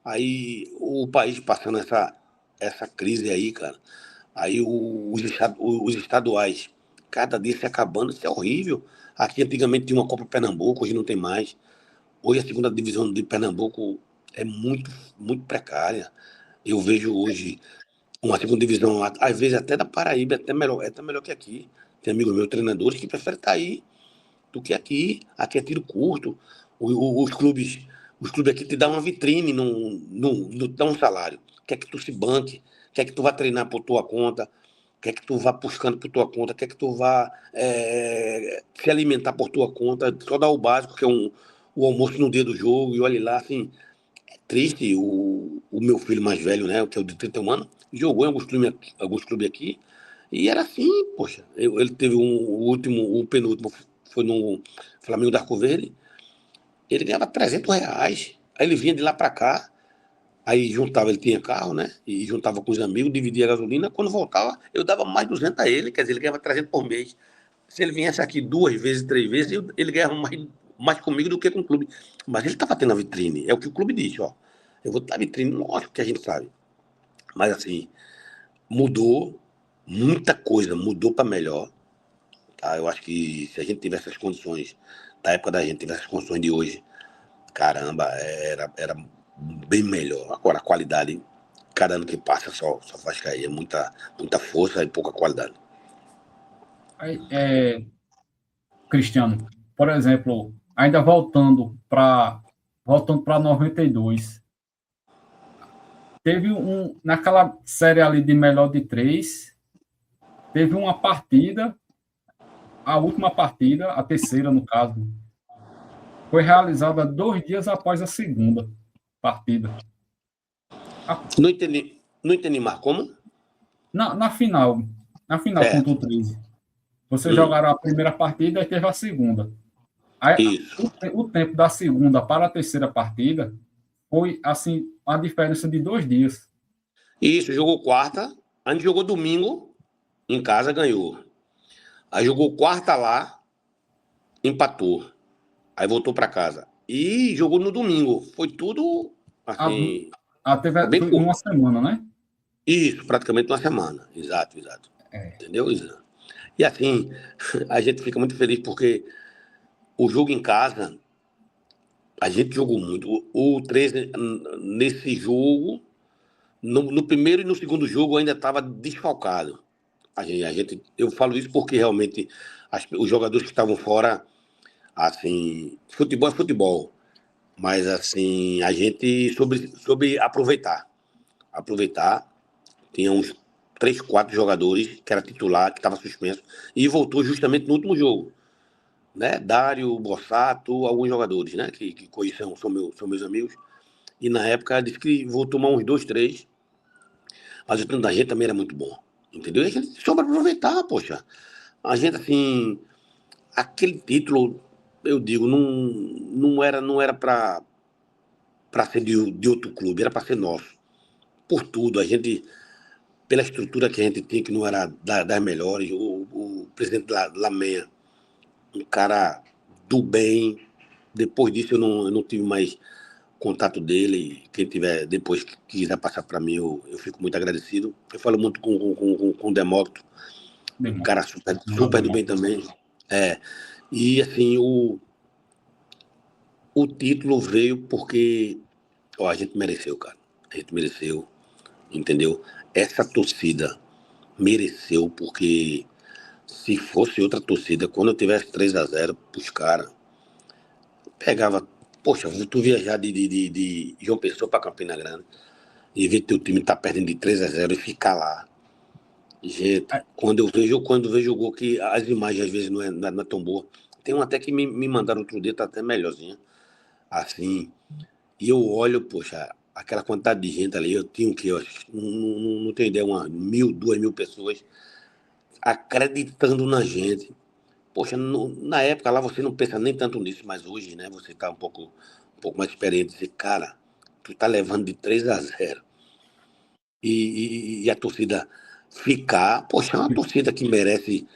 Aí o país passando essa crise aí, cara. Aí os estaduais, cada dia se acabando, isso é horrível. Aqui antigamente tinha uma Copa Pernambuco, hoje não tem mais. Hoje a segunda divisão de Pernambuco é muito, muito precária. Eu vejo hoje uma segunda divisão, às vezes até da Paraíba, é até melhor que aqui. Tem amigos meus, treinadores, que preferem estar aí do que aqui. Aqui é tiro curto. Os clubes aqui te dão uma vitrine, não te dão um salário. Quer que tu se banque, quer que tu vá treinar por tua conta. quer que tu vá buscando por tua conta, quer que tu vá se alimentar por tua conta, só dá o básico, que é o almoço no dia do jogo, e olha lá, assim, é triste. O meu filho mais velho, né, que é o de 31 anos, jogou em alguns clubes aqui, e era assim, poxa, ele teve o penúltimo, foi no Flamengo da Arco Verde, ele ganhava R$ 300, aí ele vinha de lá para cá, aí juntava, ele tinha carro, né? E juntava com os amigos, dividia a gasolina. Quando voltava, eu dava mais 200 a ele, quer dizer, ele ganhava 300 por mês. Se ele viesse aqui 2 vezes, 3 vezes, ele ganhava mais comigo do que com o clube. Mas ele estava tendo a vitrine, é o que o clube diz, ó. Eu vou ter a vitrine, lógico que a gente sabe. Mas assim, mudou muita coisa, mudou para melhor. Tá? Eu acho que se a gente tivesse as condições, da época da gente, tivesse as condições de hoje, caramba, era bem melhor. Agora, a qualidade, cada ano que passa, só faz cair. É muita força e pouca qualidade. Aí, Cristiano, por exemplo, ainda voltando para 92, teve naquela série ali de melhor de três, teve uma partida, a última partida, a terceira no caso, foi realizada 2 dias após a segunda partida. Não entendi mais como? Na final, contra Certo. o 13. Vocês Hum, jogaram a primeira partida e teve a segunda. Aí, isso. o tempo da segunda para a terceira partida foi, assim, a diferença de 2 dias. Isso, jogou quarta, a gente jogou domingo, em casa ganhou. Aí jogou quarta lá, empatou. Aí voltou para casa. E jogou no domingo. Foi tudo, A, assim, foi teve, bem foi em uma curto. semana, né? Isso, praticamente uma semana. Exato, exato. É. Entendeu, Isa? E assim, a gente fica muito feliz porque o jogo em casa, a gente jogou muito. O 13, nesse jogo, no primeiro e no segundo jogo, ainda estava desfalcado. Eu falo isso porque realmente os jogadores que estavam fora, assim, futebol é futebol, mas assim, a gente soube aproveitar. Aproveitar, tinha uns 3, 4 jogadores que era titular, que estava suspenso, e voltou justamente no último jogo. Né? Dário, Bossato, alguns jogadores, né? Que conhecem, são meus amigos. E na época disse que vou tomar uns 2, 3, mas o time da gente também era muito bom. Entendeu? E a gente soube aproveitar, poxa. A gente, assim, aquele título, eu digo, não era para ser de outro clube, era para ser nosso. Por tudo, a gente, pela estrutura que a gente tinha, que não era das melhores, o presidente Lameia, um cara do bem. Depois disso, eu não tive mais contato dele. Quem tiver depois que quiser passar para mim, eu fico muito agradecido. Eu falo muito com o Demócrito, um Demônio. cara super, Não, super do bem também. É. E assim, o título veio porque ó, a gente mereceu, cara. A gente mereceu, entendeu? Essa torcida mereceu, porque se fosse outra torcida, quando eu tivesse 3-0 pros caras, pegava. Poxa, tu viajar de João Pessoa para Campina Grande e ver teu time tá perdendo de 3-0 e ficar lá. Gente, é, quando vejo o gol, que as imagens às vezes não é tão boa. Tem um até que me mandaram outro dia, tá até melhorzinha. Assim, e eu olho, poxa, aquela quantidade de gente ali, eu tinha o quê? Eu acho, não tenho ideia, umas 1.000, 2.000 pessoas acreditando na gente. Poxa, na época lá você não pensa nem tanto nisso, mas hoje, né, você tá um pouco mais experiente. Dizer, cara, tu tá levando de 3-0 e a torcida ficar. Poxa, é uma torcida que merece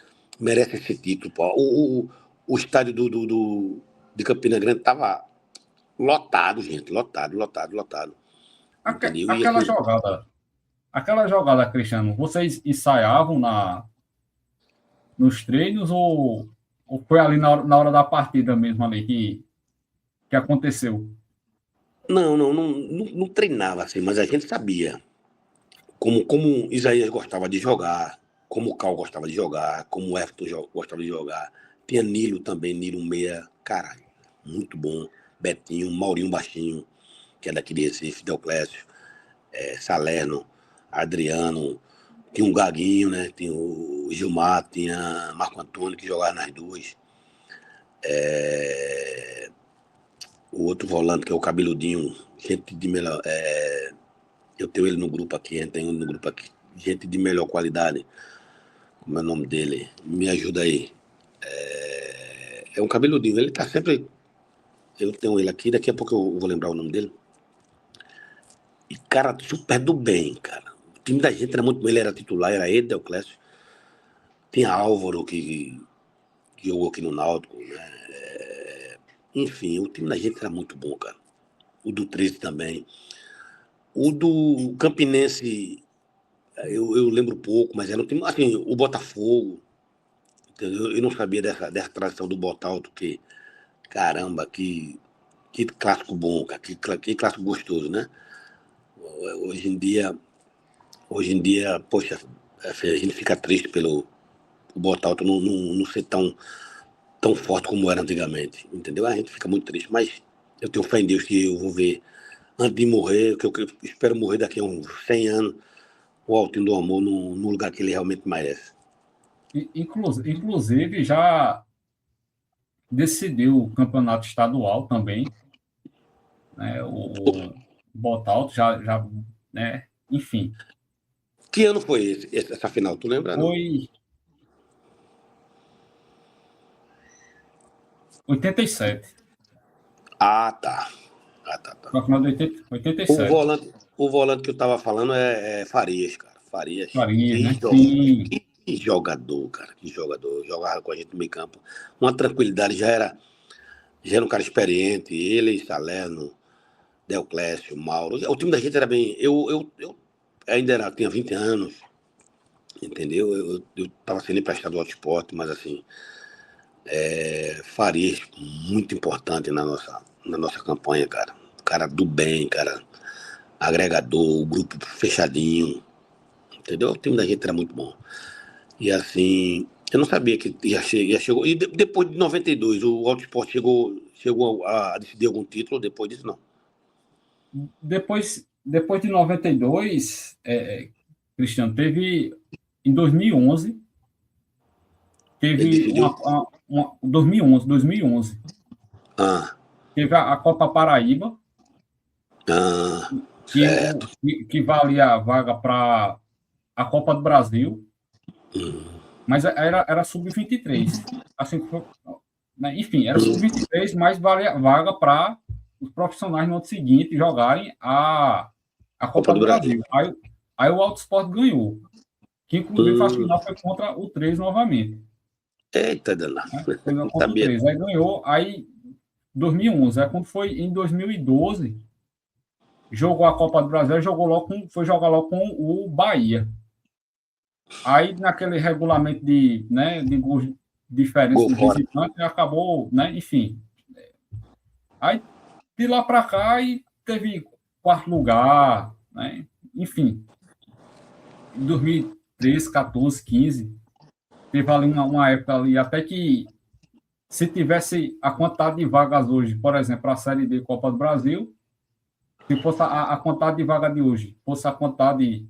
esse título, pô. O estádio de Campina Grande tava lotado, gente, lotado. Entendeu? E aquela assim, jogada, Cristiano, vocês ensaiavam nos treinos ou foi ali na hora da partida mesmo ali que aconteceu? não treinava assim, mas a gente sabia como Isaías gostava de jogar, como o Cal gostava de jogar, como o Everton gostava de jogar. Tinha Nilo também, Nilo Meia, caralho, muito bom. Betinho, Maurinho Baixinho, que é daqui de Recife, Deoclésio, Salerno, Adriano. tinha um Gaguinho, né? Tinha o Gilmar, tinha Marco Antônio, que jogava nas duas. O outro volante, que é o Cabeludinho, gente de melhor. Eu tenho ele no grupo aqui, a gente tem ele no grupo aqui. Gente de melhor qualidade. Como é o nome dele? Me ajuda aí. É um Cabeludinho, ele tá sempre. Eu tenho ele aqui, daqui a pouco eu vou lembrar o nome dele. E, cara, super do bem, cara. O time da gente era muito bom, ele era titular, era ele, Deoclésio. Tinha Álvaro, que jogou aqui no Náutico, né? Enfim, o time da gente era muito bom, cara. O do 13 também. O do Campinense, eu lembro pouco, mas era um time. Assim, o Botafogo, entendeu? Eu não sabia dessa tradição do Botalto, que, caramba, que clássico bom, cara, que clássico gostoso, né? Hoje em dia, poxa, a gente fica triste pelo o Botalto não ser tão forte como era antigamente, entendeu? A gente fica muito triste, mas eu tenho fé em Deus que eu vou ver antes de morrer, que eu espero morrer daqui a uns 100 anos, o Altino do Amor no lugar que ele realmente merece. Inclusive, já decidiu o campeonato estadual também, né? O Botalto já, né? Enfim, Que ano foi essa final? Tu lembra, não? foi 87. Ah, tá. Ah, tá. Foi a final de 87. O volante que eu tava falando é Farias, cara. Farias. Farias, né? Que, Sim. que jogador, cara. Que jogador. Jogava com a gente no meio campo. Uma tranquilidade, já era um cara experiente. Ele, Salerno, Deoclésio, Mauro. O time da gente era bem. Eu ainda tinha 20 anos, entendeu? Eu tava sendo emprestado ao esporte, mas assim, Farias, muito importante na nossa campanha, cara. Cara do bem, cara. Agregador, o grupo fechadinho, entendeu? O time da gente era muito bom. E assim, eu não sabia que já chegou. E depois de 92, o Auto Sport chegou a decidir algum título, depois disso não. Depois de 92, Cristiano, teve em 2011, Ele teve decidiu. 2011, Ah, teve a Copa Paraíba, que, certo. que valia a vaga para a Copa do Brasil, mas era sub-23. Assim, né? Enfim, era sub-23, mas valia a vaga para os profissionais no ano seguinte jogarem a Copa Copa do do Brasil. Brasil. Aí o Auto Sport ganhou, que inclusive a final foi contra o 3 novamente. Eita, danado. Né? Foi contra o Sabia. 3. Aí ganhou, aí 2011. Aí quando foi em 2012, jogou a Copa do Brasil, foi jogar logo com o Bahia. Aí naquele regulamento de gols diferentes Gol do fora. visitante, acabou, né? Enfim. Aí de lá para cá e teve quarto lugar, né? Enfim, em 2013, 14, 15, teve ali uma época ali até que se tivesse a quantidade de vagas hoje, por exemplo, a Série D Copa do Brasil, se fosse a quantidade de vaga de hoje, fosse a quantidade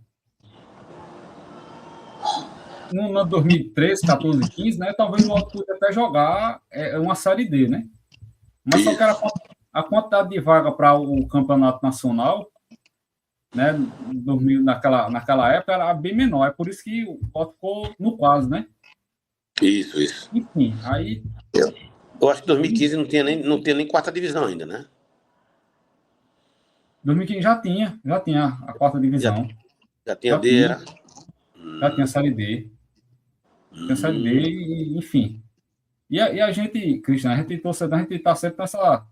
no ano 2013, 14, 15, né? Talvez o outro podia até jogar uma Série D, né? Mas só que era Isso. a quantidade de vaga para o campeonato nacional, né? Naquela época era bem menor, é por isso que o Sport ficou no quase, né? Isso. Enfim, aí Eu acho que 2015 não tinha nem quarta divisão ainda, né? 2015 já tinha a quarta Já, divisão, já tinha já D, tinha, era. já tinha a Série D, tinha a Série D, enfim. E a gente, Cristiano, a gente torcedor, a gente está sempre nessa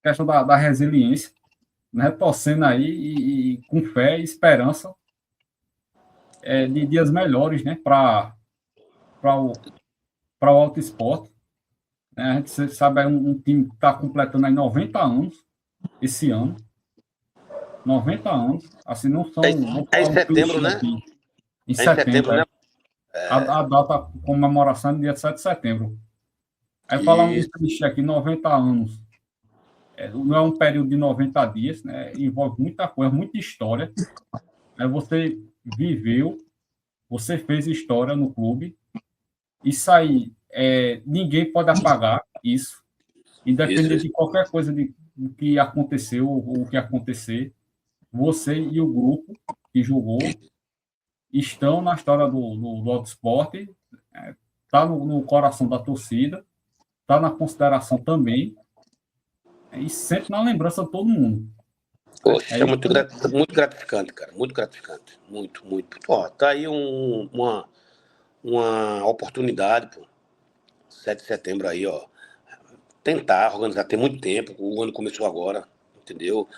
questão da resiliência, né? Torcendo aí e com fé e esperança de dias melhores, né? Para o Auto Esporte. Né? A gente sabe, é um time que está completando aí 90 anos esse ano. 90 anos. Assim, não É, são, não é em falam setembro, clichê né? aqui. Em É em setembro, setembro, né? a data de comemoração é dia 7 de setembro. Aí falando em Isso. clichê aqui, 90 anos. Não é um período de 90 dias, né? Envolve muita coisa, muita história. Aí você viveu, Você fez história no clube. Isso aí, ninguém pode apagar isso, Isso, independente isso. de qualquer coisa do que aconteceu ou o que acontecer. Você e o grupo que jogou estão na história do Auto Esporte, está no coração da torcida, está na consideração também, e sempre na lembrança de todo mundo. Poxa, isso é Isso. muito gratificante, cara. Muito gratificante. Muito, muito. Pô, tá aí uma oportunidade, pô. 7 de setembro aí, ó. Tentar organizar, tem muito tempo, o ano começou agora, entendeu?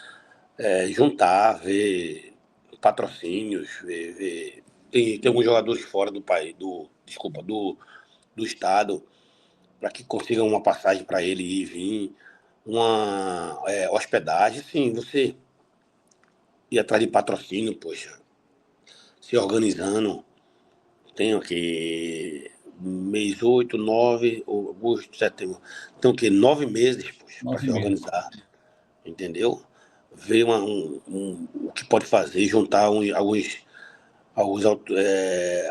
Juntar, ver patrocínios, ver. Tem alguns jogadores fora do país, desculpa, do estado, para que consigam uma passagem para ele ir e vir, uma hospedagem, sim, você ir atrás de patrocínio, poxa, se organizando. Tenho aqui mês 8, 9, agosto, setembro. Tem o quê? 9 meses, poxa, para Nove se meses. organizar, entendeu? Ver o que pode fazer, juntar alguns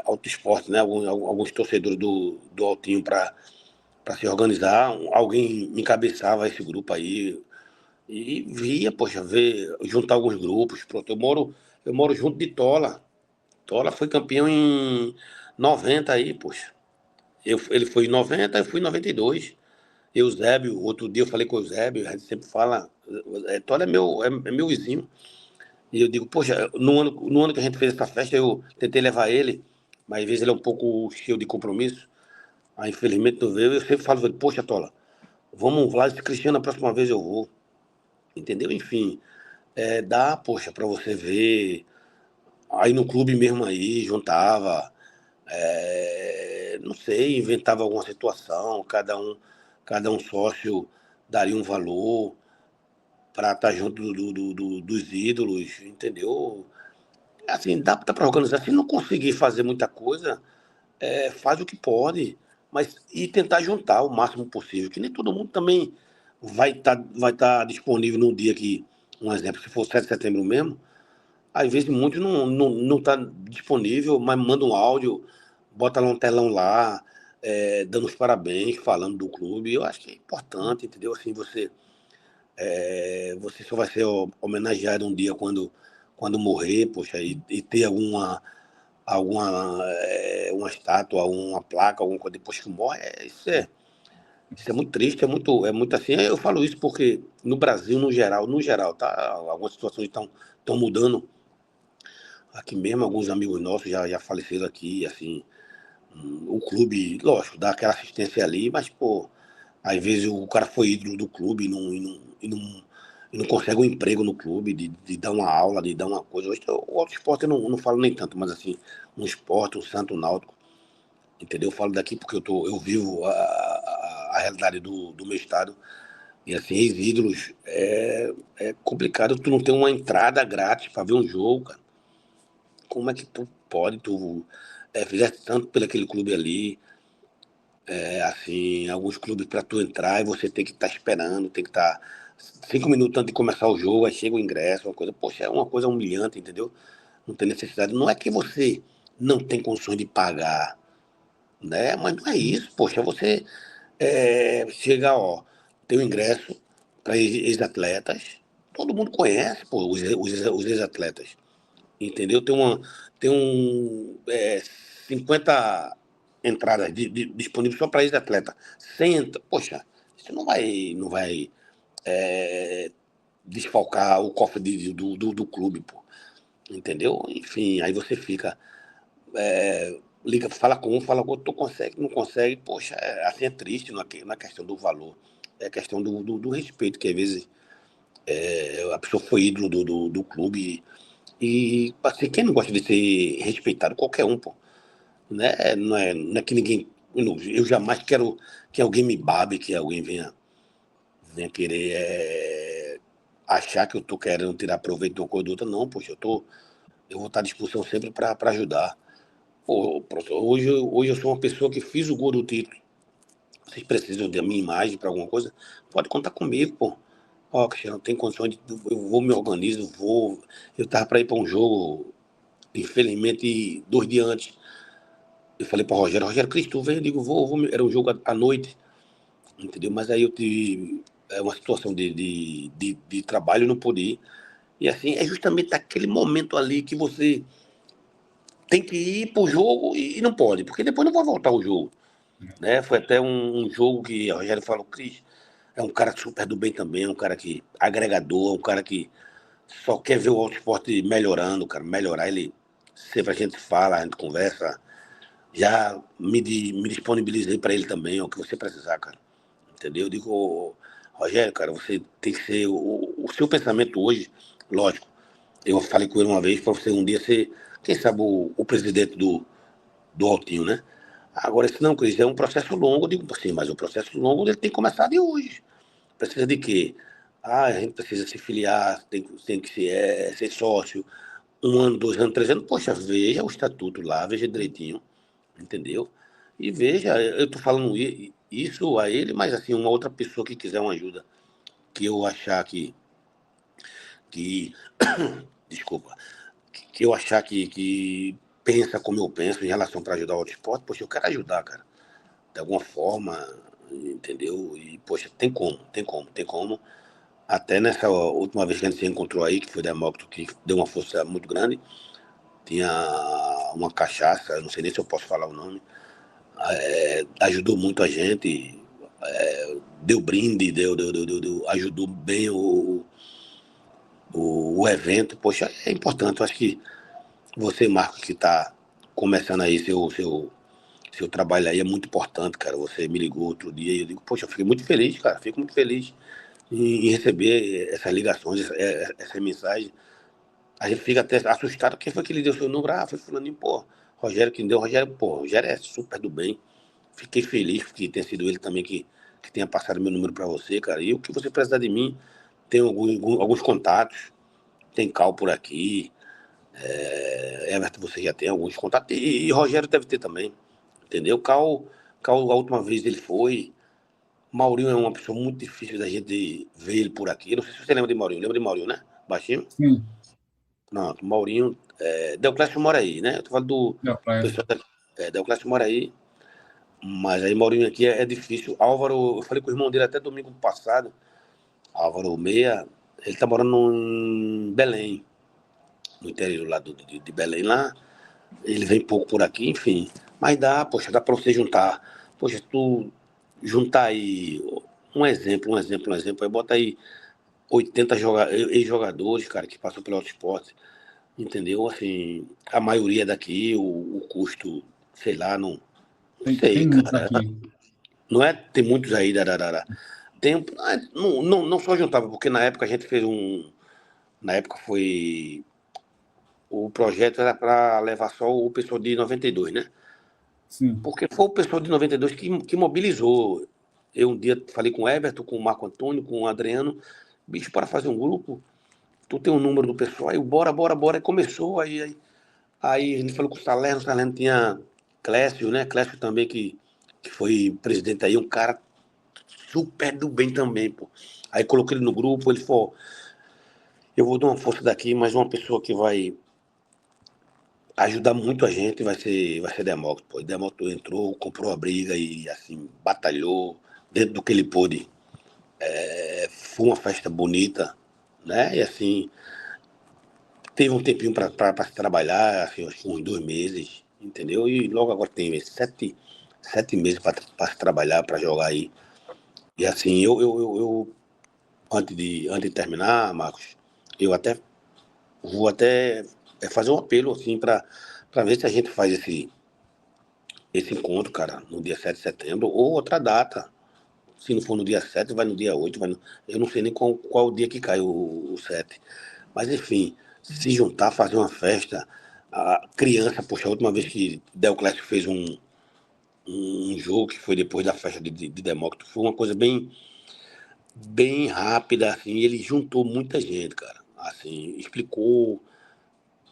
auto esportes, né? Alguns torcedores do Altinho para se organizar. Alguém me encabeçava esse grupo aí e via, poxa, juntar alguns grupos. Pronto, eu moro junto de Tola. Tola foi campeão em 90 aí, poxa. Ele foi em 90, eu fui em 92. Eusébio, outro dia eu falei com o Eusébio, a gente sempre fala, Tola é meu vizinho. E eu digo, poxa, no ano que a gente fez essa festa, eu tentei levar ele, mas às vezes ele é um pouco cheio de compromisso. Aí, infelizmente, não veio. Eu sempre falo, poxa, Tola, vamos lá, esse Cristiano, a próxima vez eu vou. Entendeu? Enfim, dá, poxa, pra você ver. Aí no clube mesmo aí, juntava, não sei, inventava alguma situação, cada um sócio daria um valor para estar junto dos ídolos, entendeu? Assim, dá para organizar. Se não conseguir fazer muita coisa, faz o que pode, mas e tentar juntar o máximo possível, que nem todo mundo também vai tá disponível no dia que, um exemplo, se for 7 de setembro mesmo, às vezes muitos não tá disponível, mas manda um áudio, bota lá um telão lá, dando os parabéns, falando do clube. Eu acho que é importante, entendeu? Assim, você só vai ser homenageado um dia quando morrer, poxa, e ter uma estátua, uma placa, alguma coisa depois que morre, isso é muito triste, é muito assim. Eu falo isso porque no Brasil, no geral, tá? Algumas situações estão mudando. Aqui mesmo, alguns amigos nossos já faleceram aqui, assim, o clube, lógico, dá aquela assistência ali, mas, pô, às vezes o cara foi ídolo do clube e não consegue um emprego no clube, de dar uma aula, de dar uma coisa. Hoje, o outro esporte eu não falo nem tanto, mas assim, um esporte, um Santo Náutico, entendeu? Eu falo daqui porque eu vivo a realidade do meu estado. E assim, ex-ídolos, é complicado tu não ter uma entrada grátis para ver um jogo, cara. Como é que tu fizeste tanto pelo aquele clube ali, assim, alguns clubes para tu entrar e você tem que estar esperando, tem que estar 5 minutos antes de começar o jogo, aí chega o ingresso, uma coisa, poxa, é uma coisa humilhante, entendeu? Não tem necessidade, não é que você não tem condições de pagar, né? Mas não é isso, poxa, você chega, ó, tem o ingresso para ex-atletas, todo mundo conhece, pô, os ex-atletas. Entendeu? Tem 50 entradas disponíveis só para ex-atleta. 100, poxa, isso não vai é, desfalcar o cofre do clube, pô. Entendeu? Enfim, aí você fica, liga, fala com um, fala com outro, tu consegue, não consegue, poxa, assim é triste, não é questão do valor, é questão do respeito, que às vezes a pessoa foi ídolo do clube. E, assim, quem não gosta de ser respeitado? Qualquer um, pô. Né? Não é que ninguém. Eu jamais quero que alguém me babe, que alguém venha querer achar que eu tô querendo tirar proveito de uma coisa ou outra. Não, poxa, eu vou estar à disposição sempre para ajudar. Pô, pronto, hoje eu sou uma pessoa que fiz o gol do título. Vocês precisam da minha imagem para alguma coisa? Pode contar comigo, pô. Ó, Cristiano, tem condições de. Eu vou me organizo, vou. Eu tava para ir para um jogo Infelizmente, 2 dias antes, eu falei para Rogério, Cris, tu vem? Eu digo, vou. Era um jogo à noite, entendeu? Mas aí eu tive uma situação de trabalho, não pude ir. E assim, é justamente aquele momento ali que você tem que ir pro jogo e não pode, porque depois não vai voltar o jogo, né? Foi até um jogo que o Rogério falou, Cris, é um cara super do bem também, é um cara que agregador, um cara que só quer ver o Auto Esporte melhorando, cara, melhorar. Ele sempre a gente fala, a gente conversa, já me disponibilizei para ele também, o que você precisar, cara. Entendeu? Eu digo, Rogério, cara, você tem que ser. O seu pensamento hoje, lógico, eu falei com ele uma vez para você um dia ser, quem sabe, o presidente do Altinho, né? Agora, se não, Cris, é um processo longo. Eu digo, sim, mas o processo longo ele tem que começar de hoje. Precisa de quê? A gente precisa se filiar, tem que ser sócio, 1 ano, 2 anos, 3 anos. Poxa, veja o estatuto lá, veja direitinho, entendeu? E veja, eu estou falando isso a ele, mas assim, uma outra pessoa que quiser uma ajuda, que eu achar que desculpa, que eu achar que pensa como eu penso em relação para ajudar o esporte, poxa, eu quero ajudar, cara, de alguma forma, entendeu? E, poxa, tem como. Até nessa última vez que a gente se encontrou aí, que foi Demócrito, que deu uma força muito grande, tinha uma cachaça, eu não sei nem se eu posso falar o nome, ajudou muito a gente, deu brinde, ajudou bem o evento. Poxa, é importante. Eu acho que você, Marcos, que está começando aí seu trabalho aí, é muito importante, cara. Você me ligou outro dia e eu digo, poxa, eu fiquei muito feliz, cara. Fico muito feliz em receber essas ligações, essa mensagem. A gente fica até assustado. Quem foi que lhe deu seu número? Ah, foi fulaninho, pô. Rogério que me deu. Rogério, pô, Rogério é super do bem. Fiquei feliz que tenha sido ele também que tenha passado meu número para você, cara. E o que você precisar de mim, tem alguns contatos. Tem Cal por aqui. Everton, você já tem alguns contatos. E Rogério deve ter também. Entendeu? Cal, a última vez ele foi. Maurinho é uma pessoa muito difícil da gente ver ele por aqui. Não sei se você lembra de Maurinho. Lembra de Maurinho, né? Baixinho? Sim, Pronto, Maurinho. Deoclésio mora aí, né? Eu tô falando do já faz. pessoal Deoclésio mora aí. Mas aí Maurinho aqui é difícil. Álvaro, eu falei com o irmão dele até domingo passado. Álvaro Meia, ele tá morando em Belém, no interior lá de Belém lá. Ele vem pouco por aqui, enfim. Mas poxa, dá pra você juntar. Poxa, tu juntar aí um exemplo, aí bota aí 80 ex-jogadores, cara, que passam pelo Autosport, entendeu? Assim, a maioria daqui, o custo, sei lá, não Tem sei, muitos cara. aqui. Não é? Tem muitos aí, tempo. Não só juntava, porque na época a gente fez um. Na época foi. O projeto era para levar só o pessoal de 92, né? Sim. Porque foi o pessoal de 92 que mobilizou. Eu um dia falei com o Everton, com o Marco Antônio, com o Adriano, bicho, para fazer um grupo, tu tem um número do pessoal, aí bora, bora, bora, e começou, aí a gente falou com o Salerno tinha Clécio, né? Clécio também, que foi presidente aí, um cara super do bem também, pô. Aí coloquei ele no grupo, ele falou, eu vou dar uma força daqui, mas uma pessoa que vai ajudar muito a gente vai ser Demócrito, pô. Demócrito entrou, comprou a briga e, assim, batalhou dentro do que ele pôde. Foi uma festa bonita, né? E, assim, teve um tempinho para se trabalhar, assim, acho que uns 2 meses, entendeu? E logo agora tem 7 meses para se trabalhar, para jogar aí. E, assim, eu antes de terminar, Marcos, eu até vou até fazer um apelo, assim, para ver se a gente faz esse encontro, cara, no dia 7 de setembro, ou outra data. Se não for no dia 7 vai no dia 8 eu não sei nem qual o dia que cai o 7. Mas, enfim, se juntar, fazer uma festa. A criança, poxa, a última vez que Deoclésio fez um jogo, que foi depois da festa de Demócrito, foi uma coisa bem, bem rápida, assim, ele juntou muita gente, cara. Assim, explicou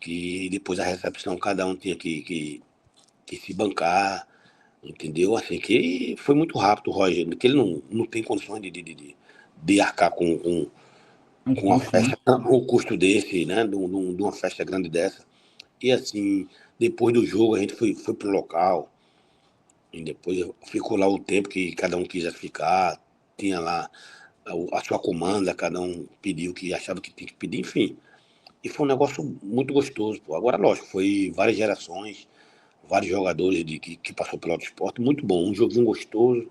que depois da recepção cada um tinha que se bancar, entendeu? Assim, que foi muito rápido, Roger, que ele não tem condições de arcar Um com uma custo, né? festa, o custo desse, né? De uma festa grande dessa. E assim, depois do jogo a gente foi pro local, e depois ficou lá o tempo que cada um quisesse ficar, tinha lá a sua comanda, cada um pediu o que achava que tinha que pedir, enfim. E foi um negócio muito gostoso, pô. Agora, lógico, foi várias gerações, vários jogadores que passou pelo Auto Esporte, muito bom, um joguinho gostoso.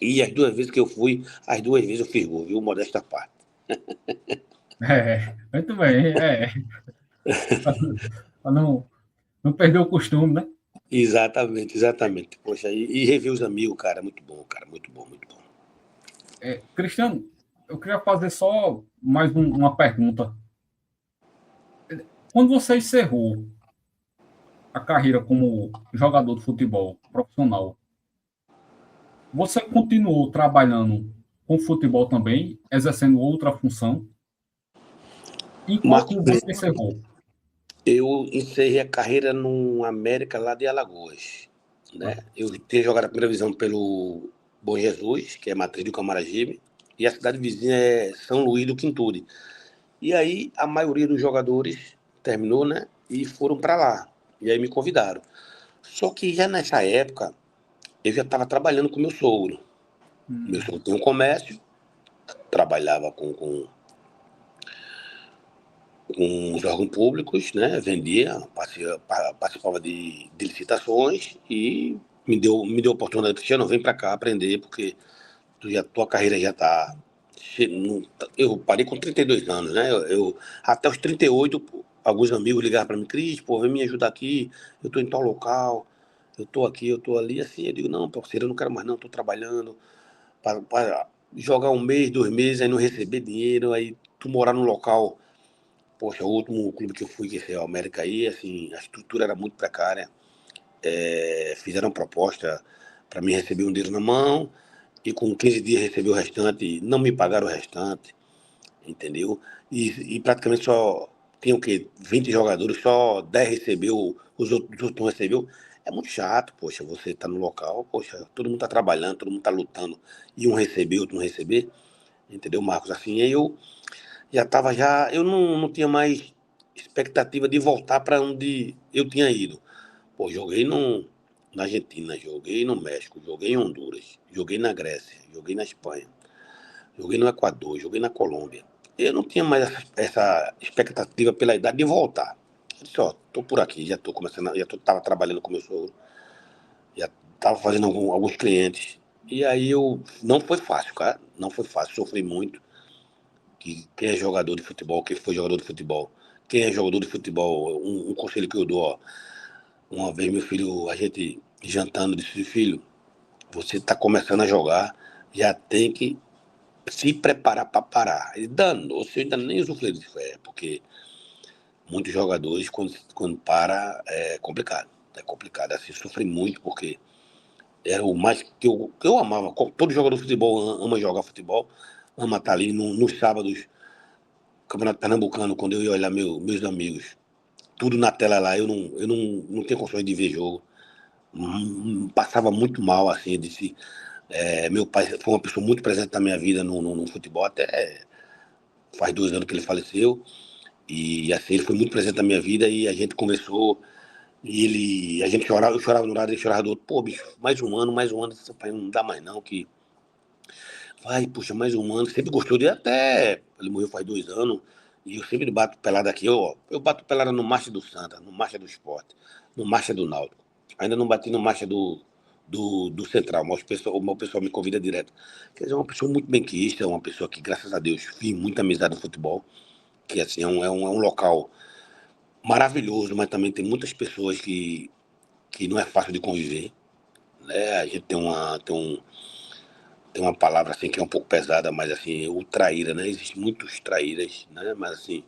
E as duas vezes que eu fui, as duas vezes eu fiz gol, viu? Modesta parte. Muito bem, para não perder o costume, né? Exatamente, exatamente. Poxa, e rever os amigos, cara, muito bom, muito bom. Cristiano, eu queria fazer só mais uma pergunta. Quando você encerrou a carreira como jogador de futebol profissional, você continuou trabalhando com futebol também, exercendo outra função? Em qual Marcos, clube você encerrou? eu encerrei a carreira no América lá de Alagoas, né? Eu tinha jogado a primeira divisão pelo Bom Jesus, que é matriz do Camaragibe, e a cidade vizinha é São Luís do Quinture. E aí a maioria dos jogadores terminou, né? E foram para lá. E aí me convidaram. Só que já nessa época eu já estava trabalhando com meu sogro. Meu sogro tinha um comércio, trabalhava com os órgãos públicos, né? Vendia, participava de licitações e me deu a oportunidade, Cristiano, vem para cá aprender, porque tua carreira já está. Eu parei com 32 anos, né? Até os 38, alguns amigos ligaram para mim, Cris, pô, vem me ajudar aqui, eu estou em tal local, eu estou aqui, eu estou ali, assim, eu digo, não, parceiro, eu não quero mais não, estou trabalhando, para jogar um mês, 2 meses, aí não receber dinheiro, aí tu morar num local. Poxa, o último clube que eu fui, que é o América aí, assim, a estrutura era muito precária. Fizeram proposta para mim receber um dinheiro na mão e com 15 dias receber o restante, não me pagaram o restante, entendeu? E praticamente só tinha o quê? 20 jogadores, só 10 recebeu, os outros não recebeu. É muito chato, poxa, você tá no local, poxa, todo mundo tá trabalhando, todo mundo tá lutando, e um receber, outro não receber, entendeu, Marcos? Assim, aí eu não tinha mais expectativa de voltar para onde eu tinha ido. Pô, joguei na Argentina, joguei no México, joguei em Honduras, joguei na Grécia, joguei na Espanha, joguei no Equador, joguei na Colômbia. Eu não tinha mais essa expectativa pela idade de voltar. Eu disse, ó, tô por aqui, já tô começando, tava trabalhando com meu sogro, já tava fazendo alguns clientes. E aí não foi fácil, cara, não foi fácil, sofri muito. Que quem é jogador de futebol, quem foi jogador de futebol, quem é jogador de futebol, um conselho que eu dou, ó, uma vez meu filho, a gente jantando, disse, filho, você está começando a jogar, já tem que se preparar para parar. Ele danou, você ainda nem usufruiu disso, porque muitos jogadores, quando para, é complicado. É complicado, assim, sofri muito, porque era o mais que eu amava. Todo jogador de futebol ama jogar futebol, ama estar ali nos sábados, Campeonato Pernambucano, quando eu ia olhar meus amigos, tudo na tela lá, eu não tinha condições de ver jogo. Passava muito mal, assim, eu disse, meu pai foi uma pessoa muito presente na minha vida no futebol, até faz 2 anos que ele faleceu, e assim, ele foi muito presente na minha vida, e a gente conversou, a gente chorava, eu chorava no lado, ele chorava do outro, pô, bicho, mais um ano, esse pai não dá mais não, que vai, puxa, mais um ano, sempre gostou dele, até ele morreu faz 2 anos, e eu sempre bato pelada aqui, eu bato pelada no Marcha do Santa, no Marcha do Esporte, no Marcha do Náutico. Ainda não bati no Marcha do Central, mas o meu pessoal me convida direto. Quer dizer, é uma pessoa muito benquista, é uma pessoa que, graças a Deus, fiz muita amizade no futebol, que assim, é um local maravilhoso, mas também tem muitas pessoas que não é fácil de conviver, né? A gente tem uma palavra assim que é um pouco pesada, mas assim, o traíra, né? Existem muitos traíras, né? Mas assim,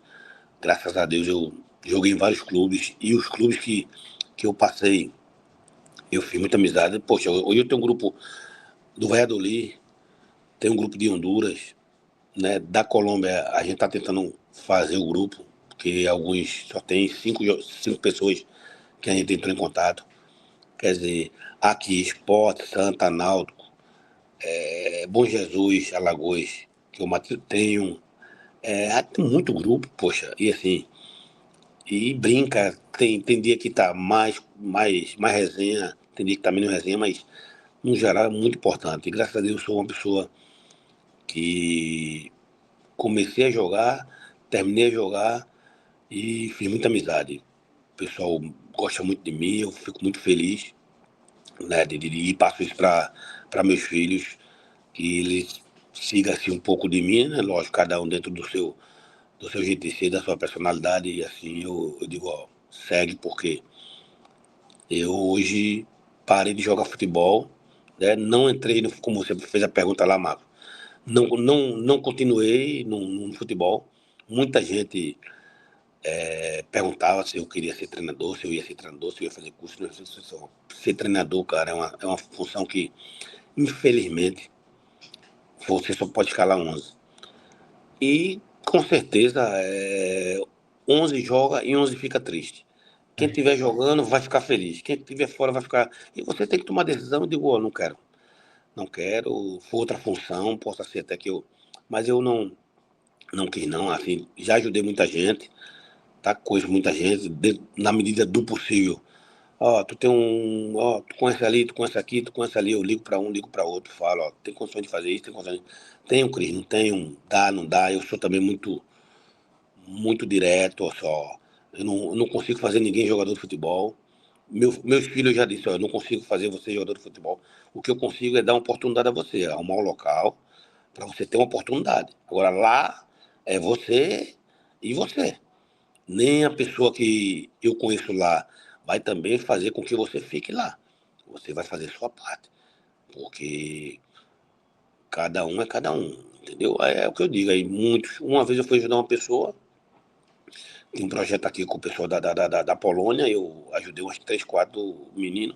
graças a Deus eu joguei em vários clubes e os clubes que eu passei, eu fiz muita amizade. Poxa, hoje eu tenho um grupo do Valladolid, tem um grupo de Honduras, né? Da Colômbia a gente tá tentando fazer o grupo, porque alguns só tem cinco pessoas que a gente entrou em contato. Quer dizer, aqui, Esporte, Santa, Náutico, Bom Jesus, Alagoas, que eu tenho. Tem muito grupo, poxa, e assim, e brinca. Tem dia que tá mais resenha, tem dia que tá menos resenha, mas no geral é muito importante. E graças a Deus eu sou uma pessoa que comecei a jogar, terminei a jogar e fiz muita amizade. O pessoal gosta muito de mim, eu fico muito feliz, né, e passo isso para meus filhos, que eles sigam assim um pouco de mim, né? Lógico, cada um dentro do seu jeito de ser, da sua personalidade, e assim eu digo, ó, segue, porque eu hoje parei de jogar futebol, né? Não entrei, no, como você fez a pergunta lá, Marco, não continuei no futebol. Muita gente perguntava se eu queria ser treinador, se eu ia ser treinador, se eu ia fazer curso. Não, ser treinador, cara, é uma função que, infelizmente, você só pode escalar 11. E, com certeza, 11 joga e 11 fica triste. Quem É, estiver jogando vai ficar feliz. Quem estiver fora vai ficar... E você tem que tomar decisão. Eu digo, ó, não quero. Não quero. For outra função, possa ser até que eu... Mas eu não quis, não. Assim, já ajudei muita gente, tá? Conheço muita gente, na medida do possível. Ó, tu tem um. Ó, tu conhece ali, tu conhece aqui, tu conhece ali. Eu ligo pra um, ligo pra outro, falo, ó, tem condições de fazer isso, tem condições. Tenho, Cris, não tenho, dá, não dá. Eu sou também muito direto, ó, só. Eu não consigo fazer ninguém jogador de futebol. Meus filhos já disseram, ó, eu não consigo fazer você jogador de futebol. O que eu consigo é dar uma oportunidade a você, arrumar um local para você ter uma oportunidade. Agora lá é você e você. Nem a pessoa que eu conheço lá vai também fazer com que você fique lá. Você vai fazer sua parte, porque cada um é cada um, entendeu? É o que eu digo aí. Muitos. Uma vez eu fui ajudar uma pessoa, tem um projeto aqui com o pessoal da Polônia, eu ajudei uns 3, 4 meninos,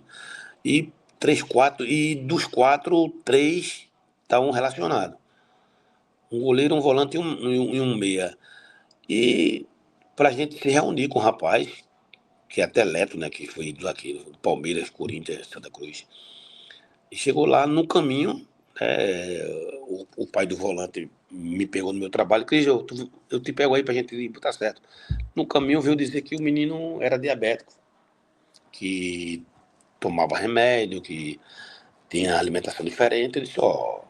e 3, 4, e dos 4, 3 estavam relacionados. Um goleiro, um volante e um meia. E para a gente se reunir com o rapaz, que é até Leto, né, que foi ídolo aqui, do Palmeiras, Corinthians, Santa Cruz. E chegou lá no caminho, o pai do volante me pegou no meu trabalho, Cris, eu te pego aí pra gente ir, tá certo. No caminho veio dizer que o menino era diabético, que tomava remédio, que tinha alimentação diferente. Eu disse, ó,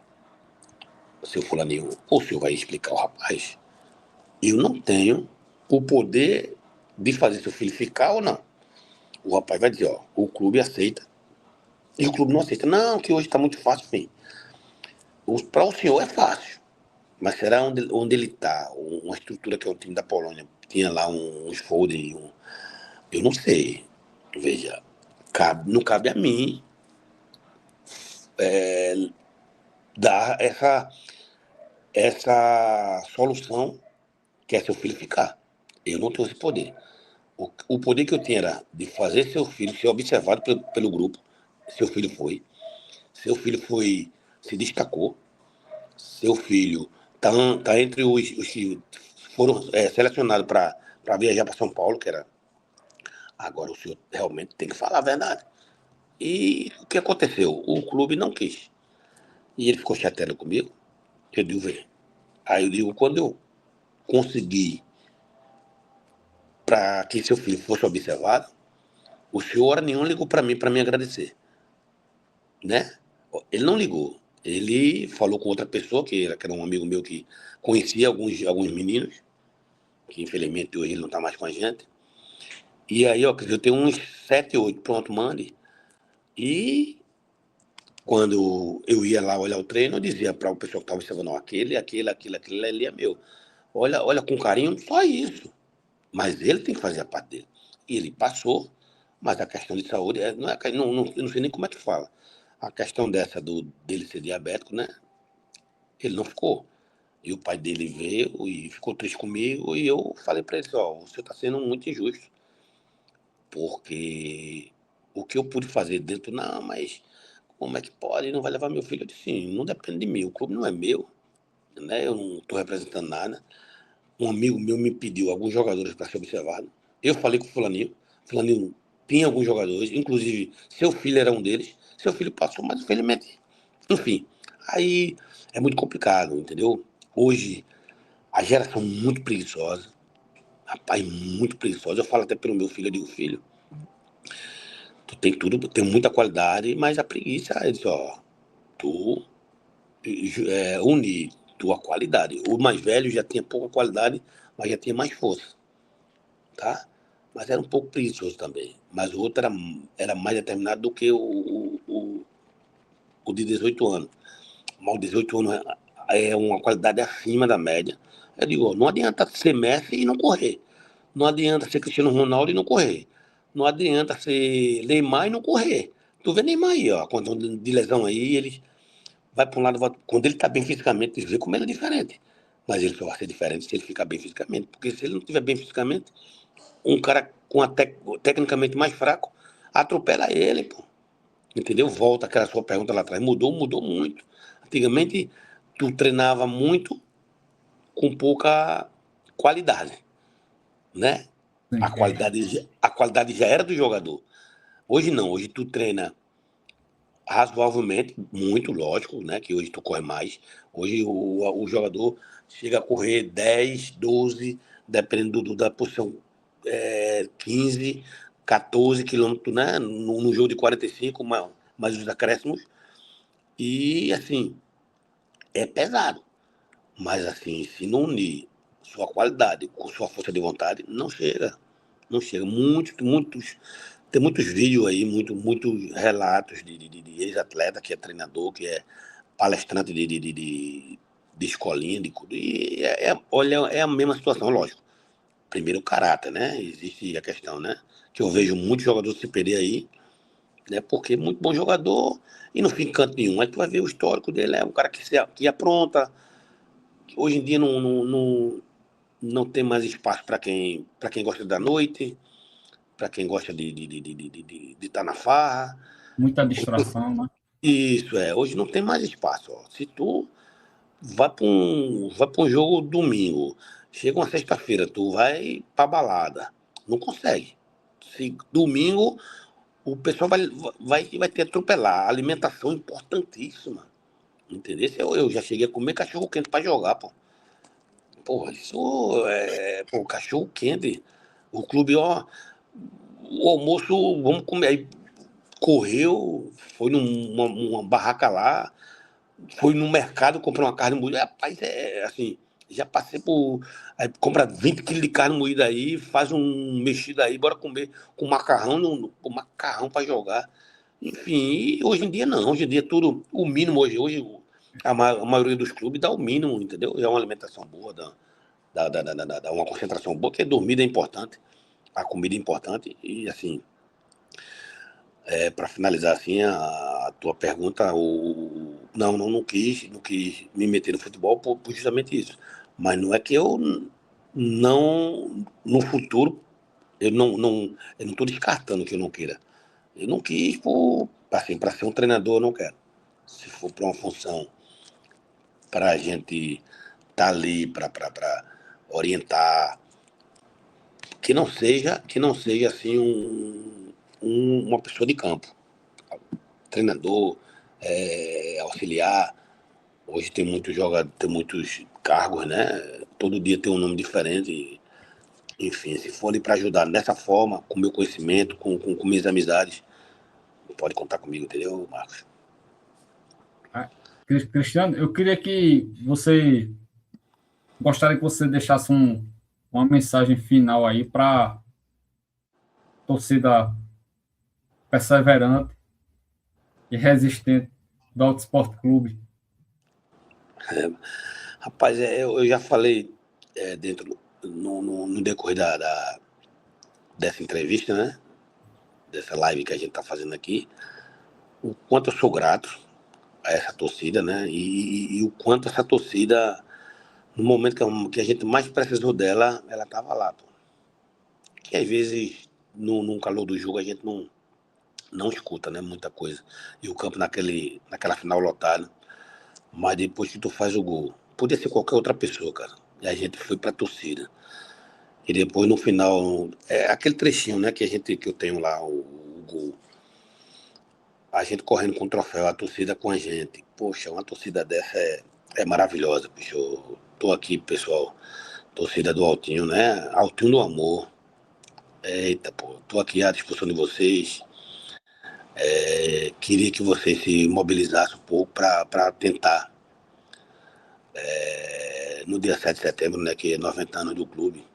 seu fulaninho, o senhor vai explicar ao rapaz, eu não tenho o poder de fazer seu filho ficar ou não. O rapaz vai dizer, ó, o clube aceita. E o clube não aceita. Não, que hoje está muito fácil, sim. Para o senhor é fácil. Mas será onde ele está? Uma estrutura que é o time da Polônia. Tinha lá uns folding. Eu não sei. Veja, não cabe a mim dar essa solução que é seu filho ficar. Eu não tenho esse poder. O poder que eu tinha era de fazer seu filho ser observado pelo grupo. Seu filho foi. Seu filho foi, se destacou. Seu filho tá entre os que foram selecionados para viajar para São Paulo, que era. Agora o senhor realmente tem que falar a verdade. E o que aconteceu? O clube não quis. E ele ficou chateado comigo. Eu digo, vê. Aí eu digo, quando eu consegui para que seu filho fosse observado, o senhor hora nenhuma ligou para mim agradecer, né? Ele não ligou. Ele falou com outra pessoa, que era um amigo meu que conhecia alguns meninos, que infelizmente hoje ele não está mais com a gente. E aí, ó, eu tenho uns 7, 8, pronto, mande. E quando eu ia lá olhar o treino, eu dizia para o pessoal que estava observando, não, aquele ali é meu. Olha com carinho, só isso. Mas ele tem que fazer a parte dele. E ele passou, mas a questão de saúde, eu não sei nem como é que fala. A questão dessa dele ser diabético, né? Ele não ficou. E o pai dele veio e ficou triste comigo, e eu falei para ele, ó, você está sendo muito injusto. Porque o que eu pude fazer dentro, não, mas como é que pode? Não vai levar meu filho? Eu disse, sim, não depende de mim, o clube não é meu, né? Eu não estou representando nada. Um amigo meu me pediu alguns jogadores para ser observado. Eu falei com o Fulaninho tinha alguns jogadores, inclusive seu filho era um deles. Seu filho passou, mas infelizmente, enfim. Aí é muito complicado, entendeu? Hoje, a geração muito preguiçosa, Rapaz, muito preguiçosa. Eu falo até pelo meu filho, eu digo, filho, tu tem tudo, tem muita qualidade, mas a preguiça, ele diz, ó, tu une tua qualidade. O mais velho já tinha pouca qualidade, mas já tinha mais força, tá? Mas era um pouco preguiçoso também. Mas o outro era mais determinado do que o de 18 anos. Mas o 18 anos é uma qualidade acima da média. Eu digo, ó, não adianta ser Messi e não correr. Não adianta ser Cristiano Ronaldo e não correr. Não adianta ser Neymar e não correr. Tu vê Neymar aí, ó, quando de lesão aí, ele vai para um lado, quando ele está bem fisicamente, vê como ele é diferente. Mas ele só vai ser diferente se ele ficar bem fisicamente. Porque se ele não estiver bem fisicamente, um cara com tecnicamente mais fraco atropela ele, pô. Entendeu? Volta aquela sua pergunta lá atrás. Mudou muito. Antigamente, tu treinava muito com pouca qualidade, né? Sim. A qualidade já era do jogador. Hoje não, hoje tu treina razoavelmente, muito lógico, né? Que hoje tu corre mais. Hoje o jogador chega a correr 10, 12, dependendo da posição, 15, 14 quilômetros, né? No jogo de 45, mais os acréscimos. E assim, é pesado. Mas assim, se não unir sua qualidade com sua força de vontade, não chega. Não chega. Tem muitos vídeos aí, muitos relatos de ex-atleta que é treinador, que é palestrante de escolinha, olha, é a mesma situação, lógico. Primeiro o caráter, né? Existe a questão, né? Que eu vejo muitos jogadores se perder aí, né? Porque é muito bom jogador e não fica em canto nenhum. Aí tu vai ver o histórico dele, é um cara que apronta. Hoje em dia não tem mais espaço para quem gosta da noite, para quem gosta de estar na farra. Muita distração, né? Isso é, hoje não tem mais espaço. Ó. Se tu vai para um jogo domingo, chega uma sexta-feira, tu vai para balada, não consegue. Se domingo o pessoal vai te atropelar. A alimentação é importantíssima, entendeu? Eu já cheguei a comer cachorro quente para jogar, pô. Porra, isso pô, cachorro quente. O clube, ó, o almoço, vamos comer. Aí correu, foi uma barraca lá, foi no mercado, comprou uma carne moída. Rapaz, é assim, já passei por. Aí compra 20 quilos de carne moída aí, faz um mexido aí, bora comer com macarrão, com macarrão para jogar. Enfim, e hoje em dia não, hoje em dia tudo, o mínimo hoje a maioria dos clubes dá o mínimo, entendeu? É uma alimentação boa, dá uma concentração boa, porque dormida é importante, a comida é importante, e assim, para finalizar assim a tua pergunta, não quis me meter no futebol por justamente isso. Mas não é que eu não, no futuro, eu não estou descartando que eu não queira. Eu não quis, assim, para ser um treinador, eu não quero. Se for para uma função, para a gente estar ali, para orientar, que não seja assim uma pessoa de campo, treinador, auxiliar. Hoje tem muitos jogadores, tem muitos cargos, né? Todo dia tem um nome diferente. Enfim, se for ali para ajudar dessa forma, com meu conhecimento, com minhas amizades, pode contar comigo, entendeu, Marcos? Ah, Cristiano, eu queria que você gostaria que você deixasse uma mensagem final aí para torcida perseverante e resistente do Auto Esporte Clube. Rapaz, eu já falei dentro no decorrer dessa entrevista, né? Dessa live que a gente está fazendo aqui, o quanto eu sou grato a essa torcida, né? E o quanto essa torcida, no momento que a gente mais precisou dela, ela estava lá, pô. Que às vezes, no calor do jogo, a gente não escuta, né? Muita coisa. E o campo naquela final lotado, mas depois que tu faz o gol, podia ser qualquer outra pessoa, cara. E a gente foi pra torcida. E depois no final, aquele trechinho, né, que eu tenho lá, o gol. A gente correndo com o troféu, a torcida com a gente. Poxa, uma torcida dessa é maravilhosa, bicho. Eu tô aqui, pessoal. torcida do Altinho, né? Altinho do amor. Eita, pô, tô aqui à disposição de vocês. Queria que vocês se mobilizassem um pouco para tentar, no dia 7 de setembro, né, que é 90 anos do clube,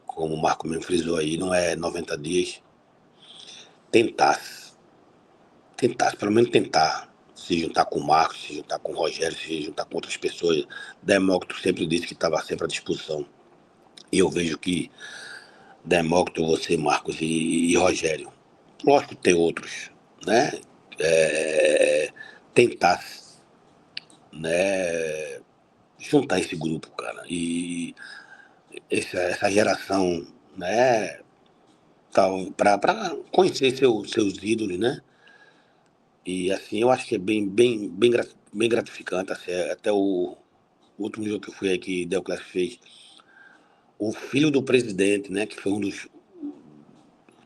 como o Marco mesmo frisou aí, não é 90 dias, tentasse, pelo menos tentar se juntar com o Marcos, se juntar com o Rogério, se juntar com outras pessoas. Demócrito sempre disse que estava sempre à disposição. E eu vejo que Demócrito, você, Marcos e Rogério, lógico que tem outros, né? Tentar, né, juntar esse grupo, cara. E essa geração, né, para conhecer seus ídolos, né? E assim, eu acho que é bem gratificante. Assim, até o último jogo que eu fui aí que Deoclésio fez, o filho do presidente, né, que foi um dos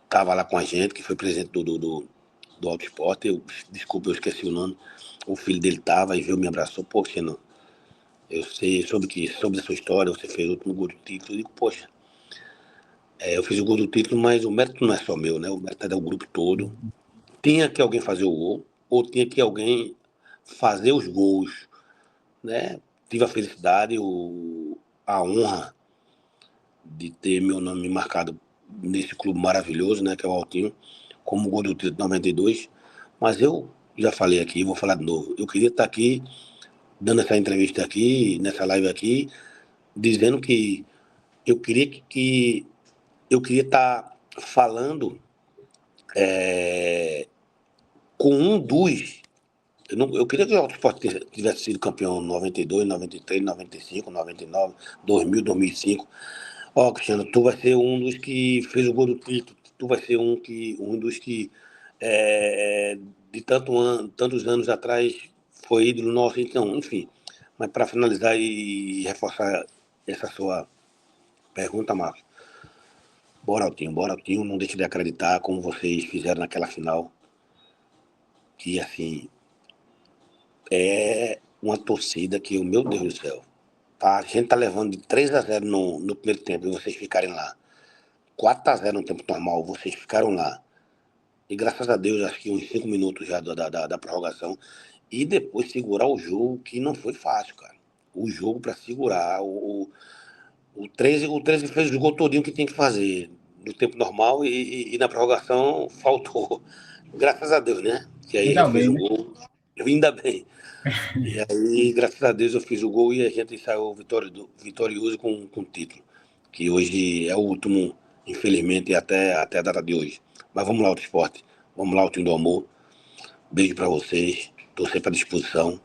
tava lá com a gente, que foi presidente do Auto Esporte, desculpa, eu esqueci o nome, o filho dele tava e veio, me abraçou, poxa, não, eu sei, soube da sua história, você fez o último gol do título, eu digo, poxa, eu fiz o gol do título, mas o mérito não é só meu, né, o mérito é do grupo todo, tinha que alguém fazer o gol, ou tinha que alguém fazer os gols, né, tive a felicidade, a honra de ter meu nome marcado nesse clube maravilhoso, né, que é o Altinho, como gol do título de 92, mas eu já falei aqui, vou falar de novo, eu queria estar aqui, dando essa entrevista aqui, nessa live aqui, dizendo que eu queria eu queria estar falando com um dos, eu queria que o Auto Sport tivesse sido campeão em 92, 93, 95, 99, 2000, 2005. Ó, Cristiano, tu vai ser um dos que fez o gol do título, tu vai ser um dos que é, de tantos anos atrás foi ídolo nosso, então, enfim. Mas para finalizar e reforçar essa sua pergunta, Marcos, bora Altinho, não deixe de acreditar como vocês fizeram naquela final, que assim, é uma torcida que, meu Deus do céu, tá, a gente tá levando de 3-0 no primeiro tempo e vocês ficarem lá. 4-0 no tempo normal, vocês ficaram lá. E graças a Deus, acho que uns 5 minutos já da prorrogação. E depois segurar o jogo, que não foi fácil, cara. O jogo para segurar. O 13 fez o gol todinho que tem que fazer no tempo normal e na prorrogação faltou. Graças a Deus, né? Que aí a Ainda gente fez bem, o né? gol. Ainda bem. E aí, graças a Deus, eu fiz o gol e a gente saiu vitorioso com o título. Que hoje é o último, infelizmente, até a data de hoje. Mas vamos lá, Auto Esporte. Vamos lá, o time do amor. Beijo pra vocês. Estou sempre à disposição.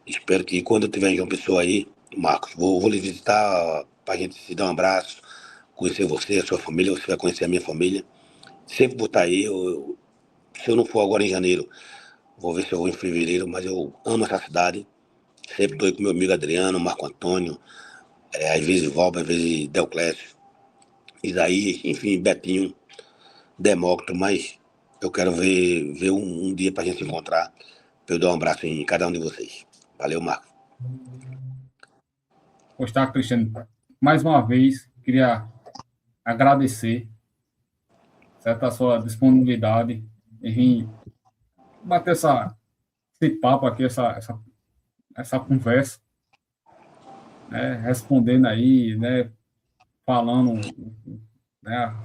Espero que quando eu tiver em João Pessoa aí, Marcos, vou lhe visitar pra gente se dar um abraço, conhecer você, a sua família, você vai conhecer a minha família. Sempre vou estar aí. Se eu não for agora em janeiro, vou ver se eu vou em fevereiro, mas eu amo essa cidade. Sempre estou aí com meu amigo Adriano, Marco Antônio, às vezes Valber, às vezes Deoclésio, Isaías, enfim, Betinho, Demócrito, mas eu quero ver um dia pra gente se encontrar, pra eu dar um abraço em cada um de vocês. Valeu, Marcos. Pois tá, Cristiano. Mais uma vez, queria agradecer, certo, a sua disponibilidade em vir bater esse papo aqui, essa conversa, né, respondendo aí, né, falando, né,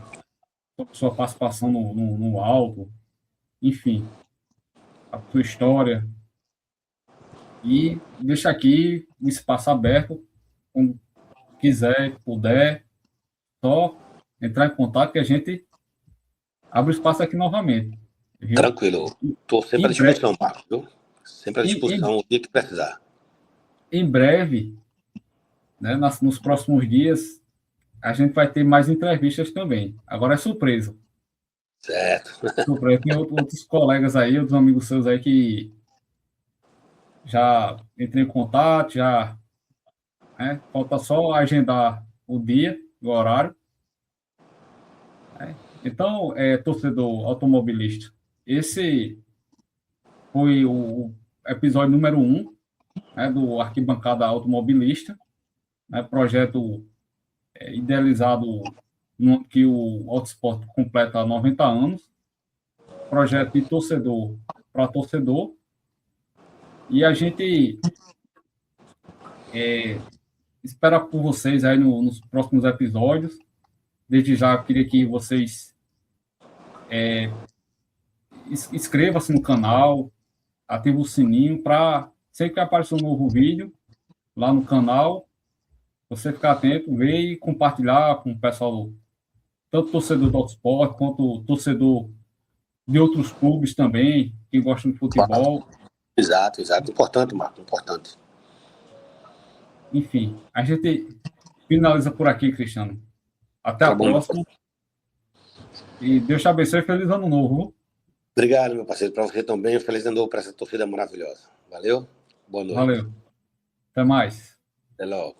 sobre sua participação no alto, enfim, a sua história. E deixa aqui o espaço aberto, quando quiser, puder, só entrar em contato que a gente abre o espaço aqui novamente, viu? Tranquilo. Estou sempre à Em breve, disposição, Marcos, viu? Sempre à em, em, disposição o dia que precisar. em breve, né, nos próximos dias, a gente vai ter mais entrevistas também. Agora é surpresa. Certo. Surpresa. Tem outros colegas aí, outros amigos seus aí que já entrei em contato, já, né, falta só agendar o dia, o horário. Né? Então, torcedor automobilista, esse foi o episódio número 1, né, do Arquibancada Automobilista, né, projeto idealizado no ano que o Autosport completa 90 anos, projeto de torcedor para torcedor, e a gente espera por vocês aí nos próximos episódios. Desde já, eu queria que vocês inscrevam-se no canal, ativem o sininho para sempre que aparecer um novo vídeo lá no canal, você ficar atento, ver e compartilhar com o pessoal, tanto torcedor do Autosport, quanto torcedor de outros clubes também, que gostam de futebol. Exato. Importante, Marco, importante. Enfim, a gente finaliza por aqui, Cristiano. Até a próxima. E Deus te abençoe e feliz ano novo. Obrigado, meu parceiro. Para você também, feliz ano novo para essa torcida maravilhosa. Valeu? Boa noite. Valeu. Até mais. Até logo.